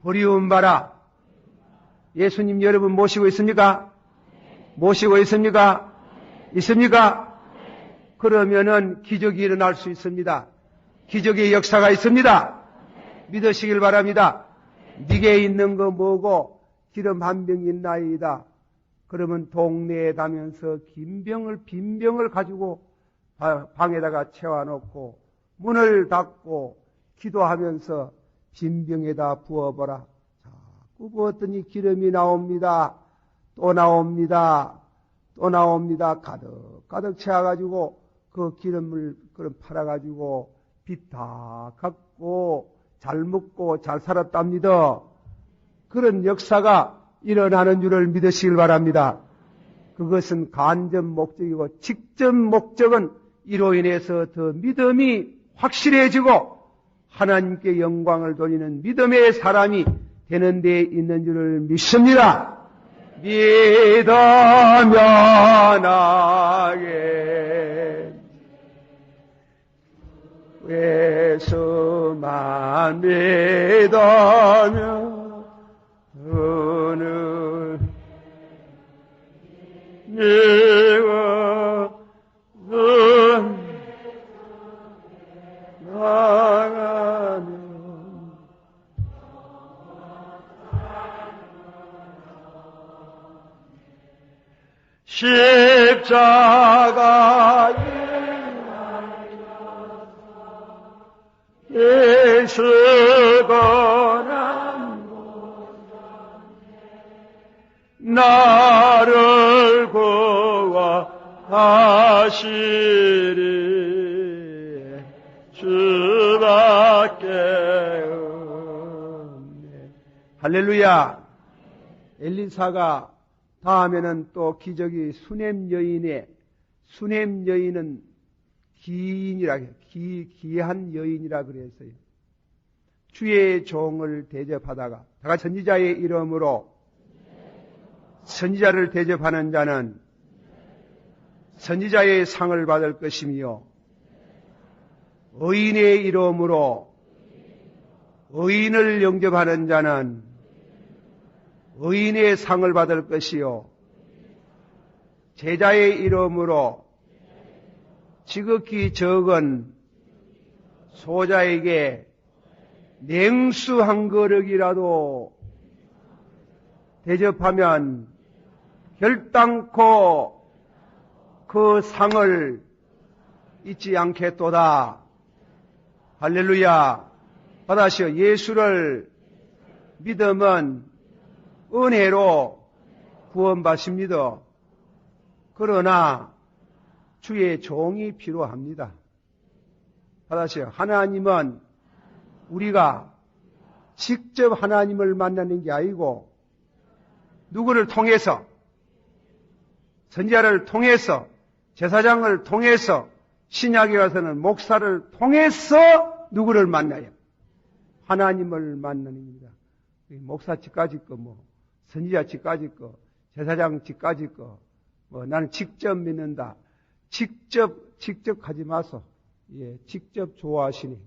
버리움 바라. 예수님 여러분 모시고 있습니까? 모시고 있습니까? 있습니까? 그러면은 기적이 일어날 수 있습니다. 기적의 역사가 있습니다. 믿으시길 바랍니다. 네게 있는 거 뭐고 기름 한 병 있나이다. 그러면 동네에 다면서 빈 병을 가지고 방에다가 채워놓고 문을 닫고 기도하면서 빈 병에다 부어보라. 자꾸 부었더니 기름이 나옵니다. 또 나옵니다. 가득 채워가지고 그 기름을 팔아가지고 빚 다 갚고 잘 먹고 잘 살았답니다. 그런 역사가 일어나는 줄을 믿으시길 바랍니다. 그것은 간접 목적이고 직접 목적은 이로 인해서 더 믿음이 확실해지고 하나님께 영광을 돌리는 믿음의 사람이 되는 데 있는 줄을 믿습니다. 믿으면 하게 예수만 믿으면 어느 네가 나가면 십자가에 예수가 나를 구하시리 주밖에 없네. 할렐루야. 엘리사가 다음에는 또 기적이 수넴 여인은 기인이라 기한 여인이라 그랬어요. 주의 종을 대접하다가 다가 선지자의 이름으로 선지자를 대접하는 자는 선지자의 상을 받을 것이며 의인의 이름으로 의인을 영접하는 자는 의인의 상을 받을 것이요 제자의 이름으로 지극히 적은 소자에게 냉수 한 그릇이라도 대접하면 결단코 그 상을 잊지 않겠도다. 할렐루야. 받아시오. 예수를 믿음은 은혜로 구원받습니다. 그러나 주의 종이 필요합니다. 받으세요. 하나님은 우리가 직접 하나님을 만나는 게 아니고 누구를 통해서, 선지자를 통해서, 제사장을 통해서, 신약에 가서는 목사를 통해서 누구를 만나요? 하나님을 만나는 겁니다. 목사 집까지 거, 선지자 집까지 거, 제사장 집까지 거, 나는 직접 믿는다. 직접 하지 마소. 예, 직접 좋아하시니.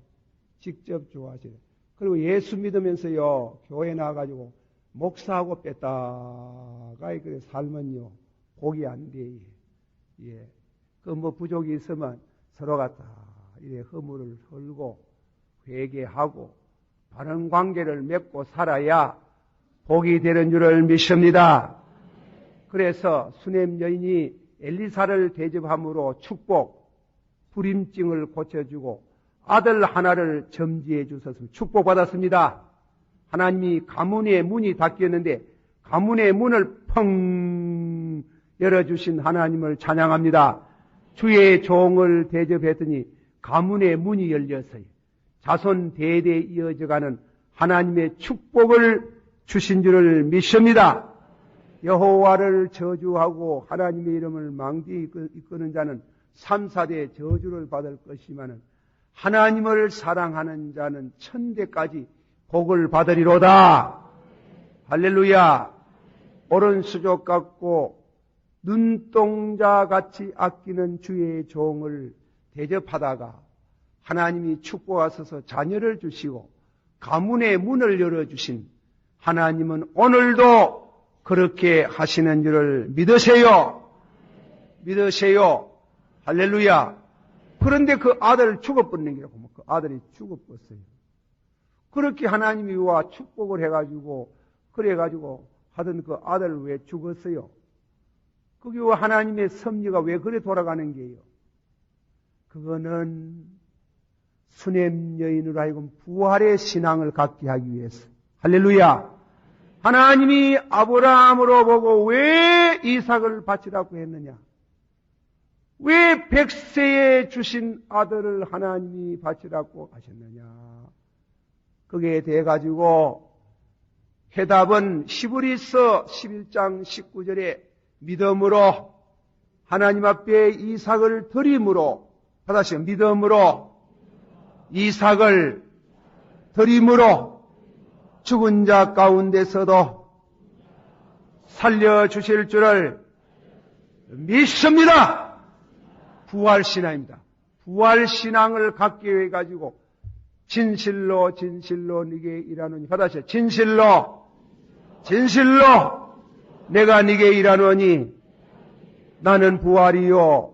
직접 좋아하시니. 그리고 예수 믿으면서요, 교회 나와가지고, 목사하고 뺐다가, 그래, 살면요, 복이 안 돼. 예. 부족이 있으면 서로가 다, 이래, 허물을 헐고, 회개하고, 바른 관계를 맺고 살아야 복이 되는 줄을 믿습니다. 그래서 수냄 여인이 엘리사를 대접함으로 축복, 불임증을 고쳐주고 아들 하나를 점지해 주셔서 축복받았습니다. 하나님이 가문의 문이 닫혔는데 가문의 문을 펑 열어주신 하나님을 찬양합니다. 주의 종을 대접했더니 가문의 문이 열렸어요. 자손 대대 이어져가는 하나님의 축복을 주신 줄을 믿습니다. 여호와를 저주하고 하나님의 이름을 망대히 이끄는 자는 3, 4대 저주를 받을 것이마는 하나님을 사랑하는 자는 천대까지 복을 받으리로다. 할렐루야. 옳은 수족 같고 눈동자같이 아끼는 주의 종을 대접하다가 하나님이 축복하셔서 자녀를 주시고 가문의 문을 열어주신 하나님은 오늘도 그렇게 하시는 줄을 믿으세요. 믿으세요. 할렐루야. 그런데 그 아들 죽어버리는 게라고, 그 아들이 죽어버렸어요. 그렇게 하나님이 와 축복을 해가지고, 그래가지고 하던 그 아들 왜 죽었어요? 그게 왜 하나님의 섭리가 왜 그래 돌아가는 게요? 그거는 수냄 여인으로 하여금 부활의 신앙을 갖게 하기 위해서. 할렐루야. 하나님이 아브라함으로 보고 왜 이삭을 바치라고 했느냐? 왜 100세에 주신 아들을 하나님이 바치라고 하셨느냐? 그게 돼가지고 해답은 히브리서 11장 19절에 믿음으로 하나님 앞에 이삭을 드림으로, 받아시오. 믿음으로 이삭을 드림으로 죽은 자 가운데서도 살려주실 줄을 믿습니다. 부활신앙입니다. 부활신앙을 갖기 위해 가지고 진실로 네게 일하노니, 받아시오. 진실로 내가 네게 일하노니 나는 부활이요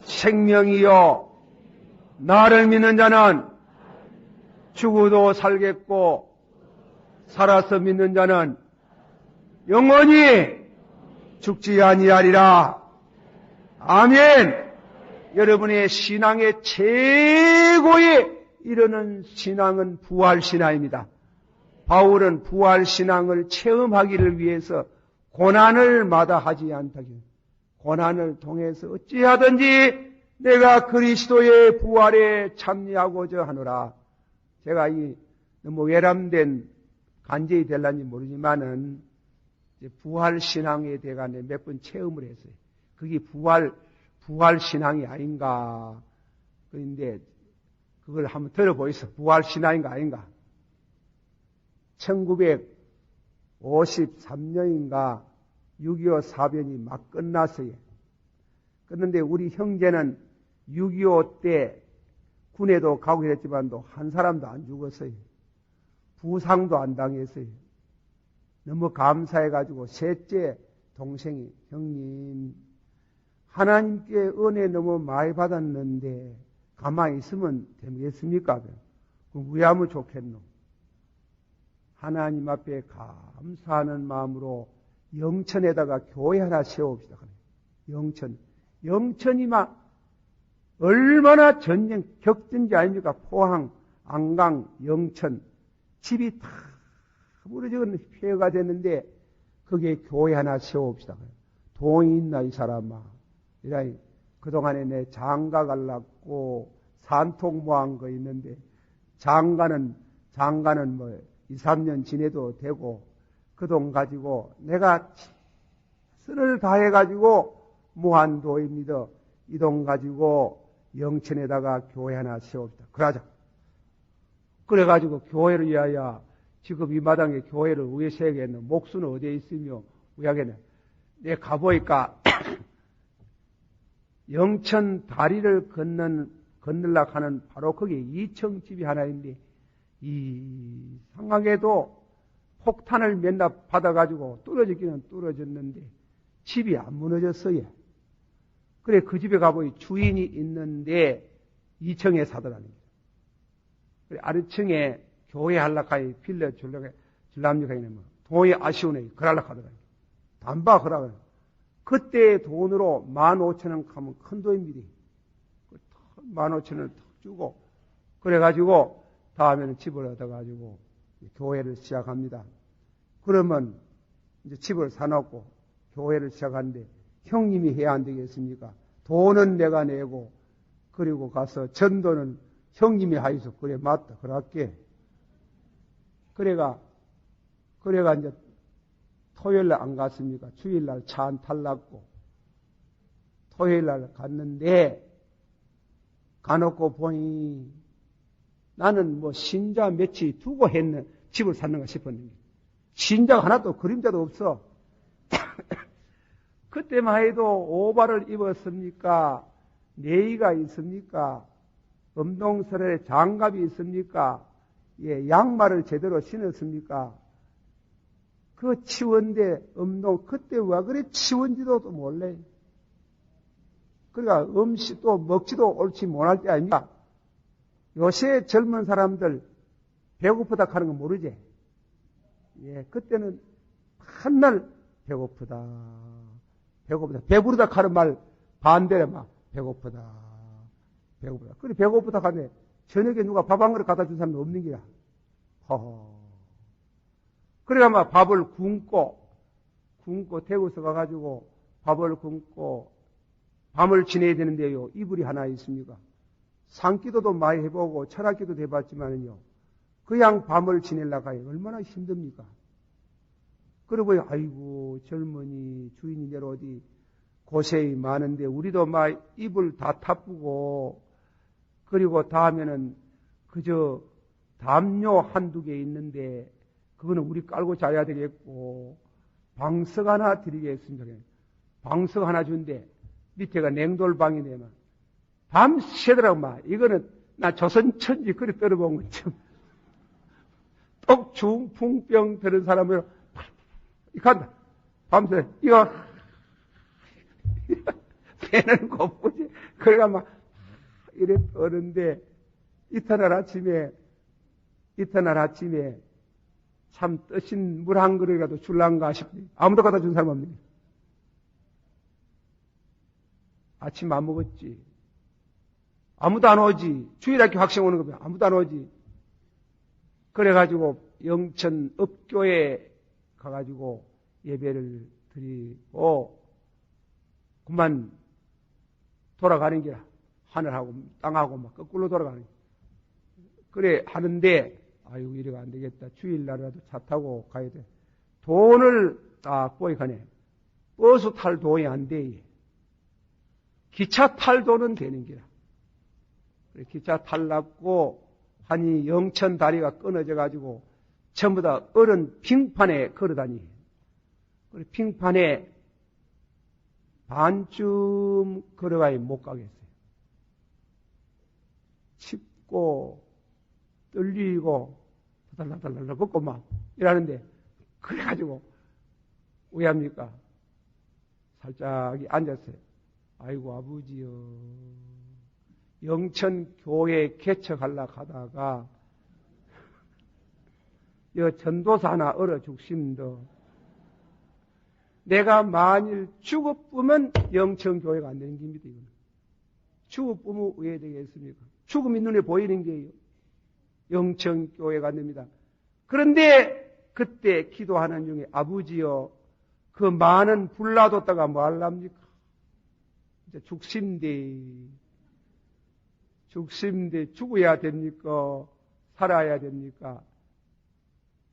생명이요 나를 믿는 자는 죽어도 살겠고 살아서 믿는 자는 영원히 죽지 아니하리라. 아멘. 여러분의 신앙의 최고에 이르는 신앙은 부활신앙입니다. 바울은 부활신앙을 체험하기를 위해서 고난을 마다하지 않다기, 고난을 통해서 어찌하든지 내가 그리스도의 부활에 참여하고자 하노라. 제가 이 너무 외람된 간제이 될란지 모르지만은 부활신앙에 대해 몇 번 체험을 했어요. 그게 부활신앙이 아닌가. 그런데 그걸 한번 들어보이소. 부활신앙인가 아닌가. 1953년인가 6.25 사변이 막 끝났어요. 그런데 우리 형제는 6.25 때 군에도 가고 했지만도 한 사람도 안 죽었어요. 부상도 안 당했어요. 너무 감사해가지고 셋째 동생이, 형님, 하나님께 은혜 너무 많이 받았는데 가만히 있으면 되겠습니까? 그럼 왜 하면 좋겠노? 하나님 앞에 감사하는 마음으로 영천에다가 교회 하나 세웁시다. 영천이 막 얼마나 전쟁 격전지 아닙니까? 포항, 안강, 영천. 집이 다 무너지건 폐허가 됐는데 거기에 교회 하나 세워봅시다. 돈이 있나 이 사람아. 이라니 그동안에 내 장가 갈랐고 산통 모한 거 있는데 장가는 뭐 2, 3년 지내도 되고 그 돈 가지고 내가 쓴을 다해가지고 무한도입니다. 이 돈 가지고 영천에다가 교회 하나 세웁시다. 그러자. 그래가지고 교회를 위하여 지금 이 마당에 교회를 왜 세우겠노? 목수는 어디에 있으며 왜 하겠노? 내 가보니까 영천 다리를 건널락 하는 바로 거기에 2층 집이 하나 있는데 이상하게도 폭탄을 맨날 받아가지고 뚫어지기는 뚫어졌는데 집이 안 무너졌어요. 그래 그 집에 가보니 주인이 있는데 2층에 사더라는 거예요. 그래 아래층에 교회 할락하에 빌려주려니까 뭐 돈이 아쉬우네. 그럴락 하더라고요. 담바 그러고요. 그때 돈으로 15,000원 가면 큰 돈입니다. 15,000원을 턱 주고 그래가지고 다음에는 집을 얻어가지고 교회를 시작합니다. 그러면 이제 집을 사놓고 교회를 시작하는데 형님이 해야 안 되겠습니까? 돈은 내가 내고 그리고 가서 전도는 형님이 하이소. 그래 맞다. 그럴게. 그래가 이제 토요일날 안 갔습니까? 주일날 차 안 탈랐고 토요일날 갔는데 가놓고 보니 나는 뭐 신자 며칠 두고 했는 집을 샀는가 싶었는데 신자가 하나도 그림자도 없어. 그때만 해도 오바를 입었습니까? 네의가 있습니까? 음동설에 장갑이 있습니까? 예, 양말을 제대로 신었습니까? 그 치원대 그때 왜 그래 치원지도 몰래. 그러니까 음식도 먹지도 옳지 못할 때 아닙니까? 요새 젊은 사람들 배고프다 하는 거 모르지? 예, 그때는 한날 배고프다. 배부르다 하는 말 반대로 막 배고프다. 그래 배고프다 하네. 저녁에 누가 밥 한 그릇 갖다 준 사람이 없는 기라. 허허. 그래가 막 밥을 굶고 대구서 가가지고 밥을 굶고 밤을 지내야 되는데요. 이불이 하나 있습니까? 산기도도 많이 해보고 철학기도도 해봤지만은요. 그냥 밤을 지내려고 해요. 얼마나 힘듭니까? 그러고 아이고 젊은이 주인이 내려 어디 고생이 많은데 우리도 막 이불 다 타쁘고 그리고 다음에는 그저 담요 한두 개 있는데 그거는 우리 깔고 자야 되겠고 방석 하나 드리겠습니다. 방석 하나 준대 밑에가 냉돌방이 되면 밤새더라고 막 이거는 나 조선천지 그리 떨어본 것처럼 똑중풍병 들은 사람으로 간다. 밤새 이거 배는 고프지. 그래가 막 이래 떠는데 이튿날 아침에 참 뜨신 물 한 그릇이라도 줄란가 싶더니 아무도 갖다 준 사람 없네. 아침 안 먹었지. 아무도 안 오지. 주일학교 학생 오는 거면 아무도 안 오지. 그래가지고 영천 읍교에 가가지고 예배를 드리고 그만 돌아가는 게라. 하늘하고 땅하고 막 거꾸로 돌아가는 게. 그래 하는데 아이고 이래가 안 되겠다. 주일날이라도 차 타고 가야 돼. 돈을 딱 보이가네. 버스 탈 돈이 안 돼. 기차 탈 돈은 되는 기라. 그래, 기차 탈라고 하니 영천 다리가 끊어져 가지고 전부 다 얼은 빙판에 걸어다니. 그래 빙판에 반쯤 걸어가야 못 가겠어요. 춥고 떨리고 달달달달 걷고 막 이러는데 그래가지고 왜 합니까? 살짝 앉았어요. 아이고 아버지요. 영천 교회 개척하려고 하다가 여 전도사 하나 얼어 죽심도 내가 만일 죽어보면 영천 교회가 안 되는 겁니다. 죽어보면 왜 되겠습니까? 죽음이 눈에 보이는 게요. 영천 교회가 안 됩니다. 그런데 그때 기도하는 중에 아버지여 그 많은 불 놔뒀다가 뭐 할랍니까? 이제 죽심대 죽어야 됩니까? 살아야 됩니까?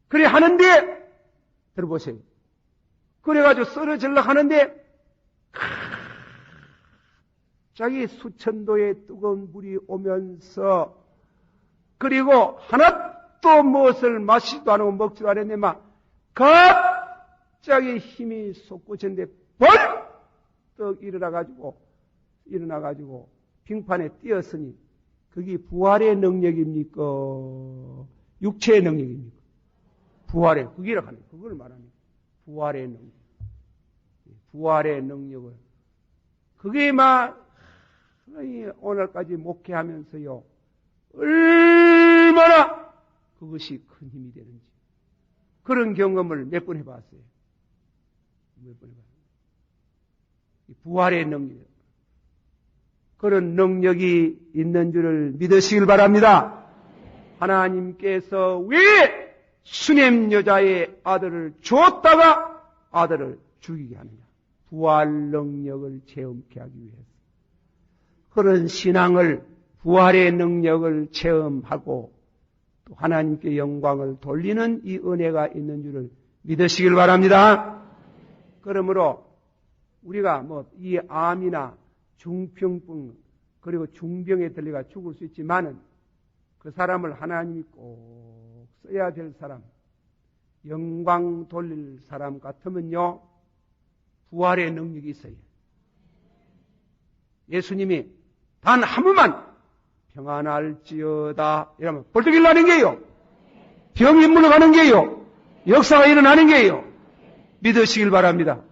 그래 하는데 들어보세요. 그래가지고 쓰러질러 하는데 갑자기 수천도의 뜨거운 물이 오면서 그리고 하나도 무엇을 마시지도 않고 먹지도 않았네 막 갑자기 힘이 솟구쳤는데 벌떡 일어나가지고 빙판에 뛰었으니 그게 부활의 능력입니까? 육체의 능력입니까? 부활의 그기라 하는 그걸 말합니다. 부활의 능력. 부활의 능력을 그게 막 오늘까지 목회하면서요 얼마나 그것이 큰 힘이 되는지 그런 경험을 몇 번 해봤어요. 부활의 능력 그런 능력이 있는 줄을 믿으시길 바랍니다. 하나님께서 왜 수냄 여자의 아들을 줬다가 아들을 죽이게 하느냐? 부활 능력을 체험케 하기 위해서. 그런 신앙을 부활의 능력을 체험하고 또 하나님께 영광을 돌리는 이 은혜가 있는 줄을 믿으시길 바랍니다. 그러므로 우리가 이 암이나 중풍 그리고 중병에 들려가 죽을 수 있지만은 그 사람을 하나님이 꼭 써야 될 사람, 영광 돌릴 사람 같으면요 부활의 능력이 있어요. 예수님이 단 한 번만 평안할지어다 이러면 벌떡 일어나는 게요. 병이 물러가는 게요. 역사가 일어나는 게요. 믿으시길 바랍니다.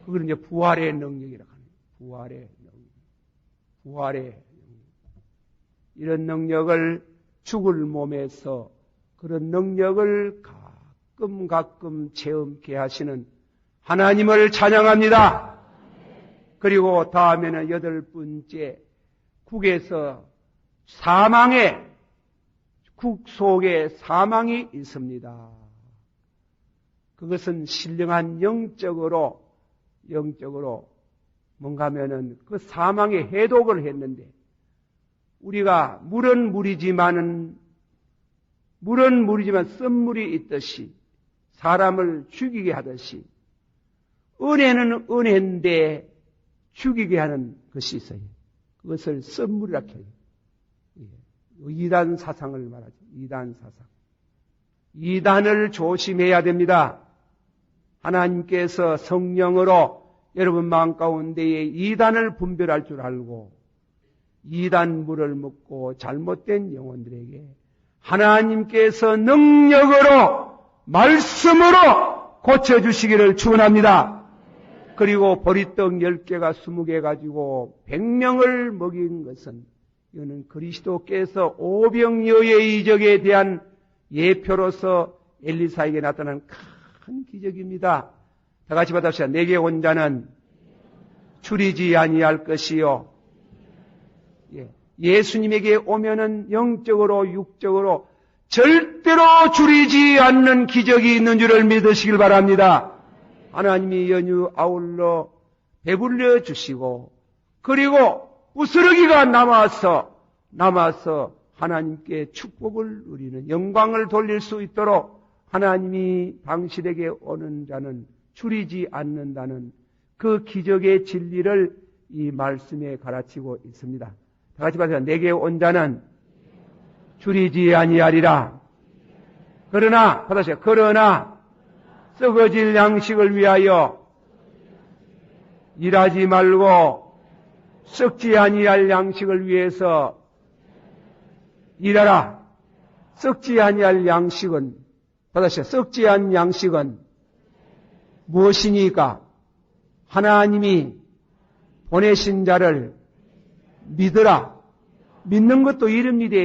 그걸 이제 부활의 능력이라고 합니다. 부활의 능력. 부활의 능력. 이런 능력을 죽을 몸에서 그런 능력을 가끔 체험케 하시는 하나님을 찬양합니다. 그리고 다음에는 8번째 국에서 국 속에 사망이 있습니다. 그것은 신령한 영적으로 뭔가 하면은 그 사망의 해독을 했는데 우리가 물은 물이지만 쓴물이 있듯이 사람을 죽이게 하듯이 은혜는 은혜인데 죽이게 하는 것이 있어요. 그것을 쓴물이라고 해요. 이단 사상을 말하죠. 이단 사상. 이단을 조심해야 됩니다. 하나님께서 성령으로 여러분 마음 가운데에 이단을 분별할 줄 알고 이단 물을 먹고 잘못된 영혼들에게 하나님께서 능력으로 말씀으로 고쳐주시기를 축원합니다. 그리고 보리떡 10개가 20개 가지고 100명을 먹인 것은 이거는 그리스도께서 오병여의 이적에 대한 예표로서 엘리사에게 나타난 큰 기적입니다. 다 같이 받읍시다. 내게 온 자는 줄이지 아니할 것이요. 예수님에게 오면은 영적으로 육적으로 절대로 줄이지 않는 기적이 있는 줄을 믿으시길 바랍니다. 하나님이 연유 아울러 배불려 주시고 그리고 부스러기가 남아서 하나님께 축복을 누리는 영광을 돌릴 수 있도록 하나님이 당신에게 오는 자는 줄이지 않는다는 그 기적의 진리를 이 말씀에 가르치고 있습니다. 다 같이 봐주세요. 내게 온 자는 줄이지 아니하리라. 그러나 썩어질 양식을 위하여 일하지 말고 썩지 아니할 양식을 위해서 일하라. 썩지 아니할 양식은 썩지 않은 양식은 무엇이니까? 하나님이 보내신 자를 믿으라. 믿는 것도 일입니다.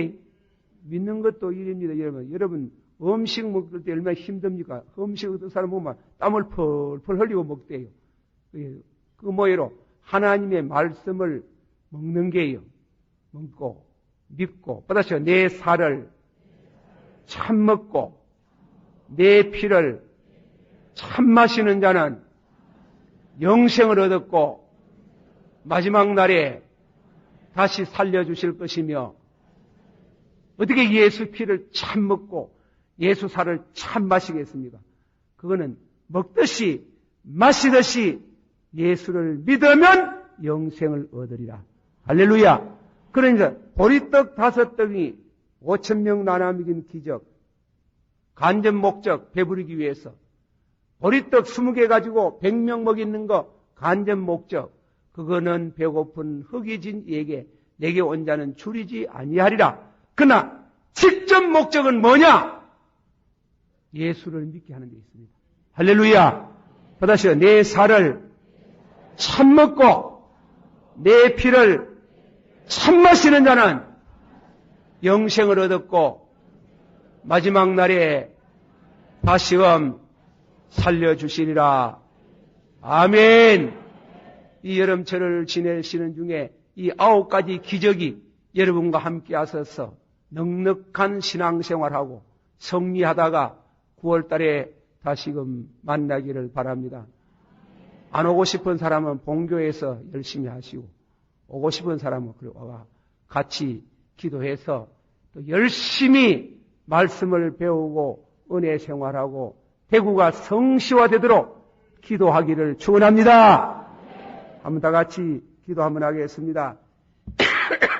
여러분 음식 먹을 때 얼마나 힘듭니까? 음식 어떤 사람 보면 땀을 펄펄 흘리고 먹대요. 그 뭐예요? 하나님의 말씀을 먹는 게요. 믿고 내 살을 참 먹고 내 피를 참 마시는 자는 영생을 얻었고 마지막 날에 다시 살려주실 것이며, 어떻게 예수 피를 참 먹고 예수 살을 참 마시겠습니까? 그거는 먹듯이 마시듯이 예수를 믿으면 영생을 얻으리라. 할렐루야. 그러니까 보리떡 5떡이 5,000명 나눠 먹인 기적, 간접 목적 배부르기 위해서, 보리떡 20개 가지고 100명 먹이는 거 간접 목적, 그거는 배고픈 흑이진 이에게 내게 온 자는 줄이지 아니하리라. 그러나 직접 목적은 뭐냐? 예수를 믿게 하는 데 있습니다. 할렐루야. 다시 내 살을 참 먹고 내 피를 참 마시는 자는 영생을 얻었고 마지막 날에 다시금 살려주시리라. 아멘. 이 여름철을 지내시는 중에 이 9가지 기적이 여러분과 함께 하셔서 넉넉한 신앙생활하고 성리하다가 9월달에 다시금 만나기를 바랍니다. 안 오고 싶은 사람은 본교에서 열심히 하시고, 오고 싶은 사람은 와가 같이 기도해서 또 열심히 말씀을 배우고 은혜 생활하고 대구가 성시화되도록 기도하기를 축원합니다. 한번 다 같이 기도 한번 하겠습니다.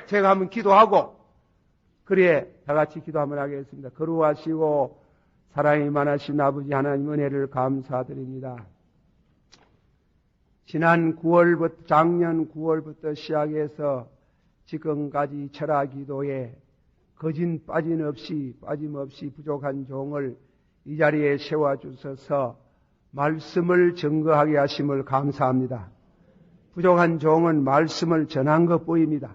제가 한번 기도하고, 그래 다 같이 기도 한번 하겠습니다. 거룩하시고 사랑이 많으신 아버지 하나님 은혜를 감사드립니다. 지난 9월부터, 작년 9월부터 시작해서 지금까지 철학기도에 거진 빠짐없이 부족한 종을 이 자리에 세워주셔서 말씀을 증거하게 하심을 감사합니다. 부족한 종은 말씀을 전한 것뿐입니다.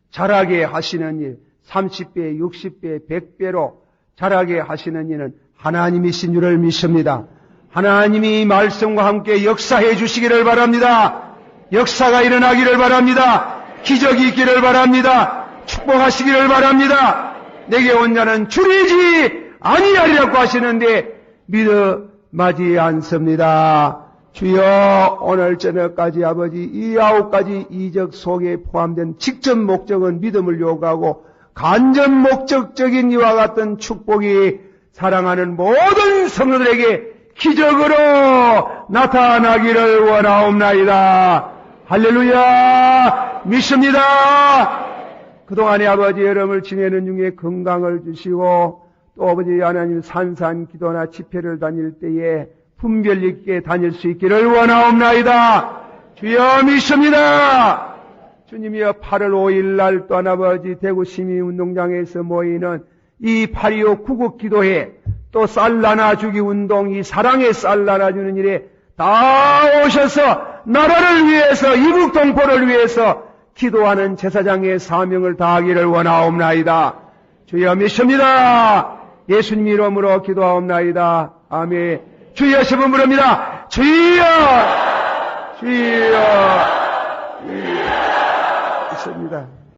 자라게 하시는 일, 30배, 60배, 100배로 자라게 하시는 이는 하나님이신 줄을 믿습니다. 하나님이 말씀과 함께 역사해 주시기를 바랍니다. 역사가 일어나기를 바랍니다. 기적이 있기를 바랍니다. 축복하시기를 바랍니다. 내게 온 자는 줄이지 아니하리라고 하시는데 믿어 맞이 않습니다. 주여, 오늘 저녁까지 아버지 이 9가지 이적 속에 포함된 직접 목적은 믿음을 요구하고 간접 목적적인 이와 같은 축복이 사랑하는 모든 성도들에게 기적으로 나타나기를 원하옵나이다. 할렐루야. 믿습니다. 그동안에 아버지 여름을 지내는 중에 건강을 주시고 또 아버지 하나님 산산기도나 집회를 다닐 때에 분별 있게 다닐 수 있기를 원하옵나이다. 주여 믿습니다. 주님이여 8월 5일 날 또한 아버지 대구 시민운동장에서 모이는 이 8.25 구국기도회 또 쌀 나눠주기 운동, 이 사랑의 쌀 나눠주는 일에 다 오셔서 나라를 위해서, 이국 동포를 위해서 기도하는 제사장의 사명을 다하기를 원하옵나이다. 주여 믿습니다. 예수님 이름으로 기도하옵나이다. 아멘. 주여 세번 부릅니다. 주여, 주여, 주여. 있습니다.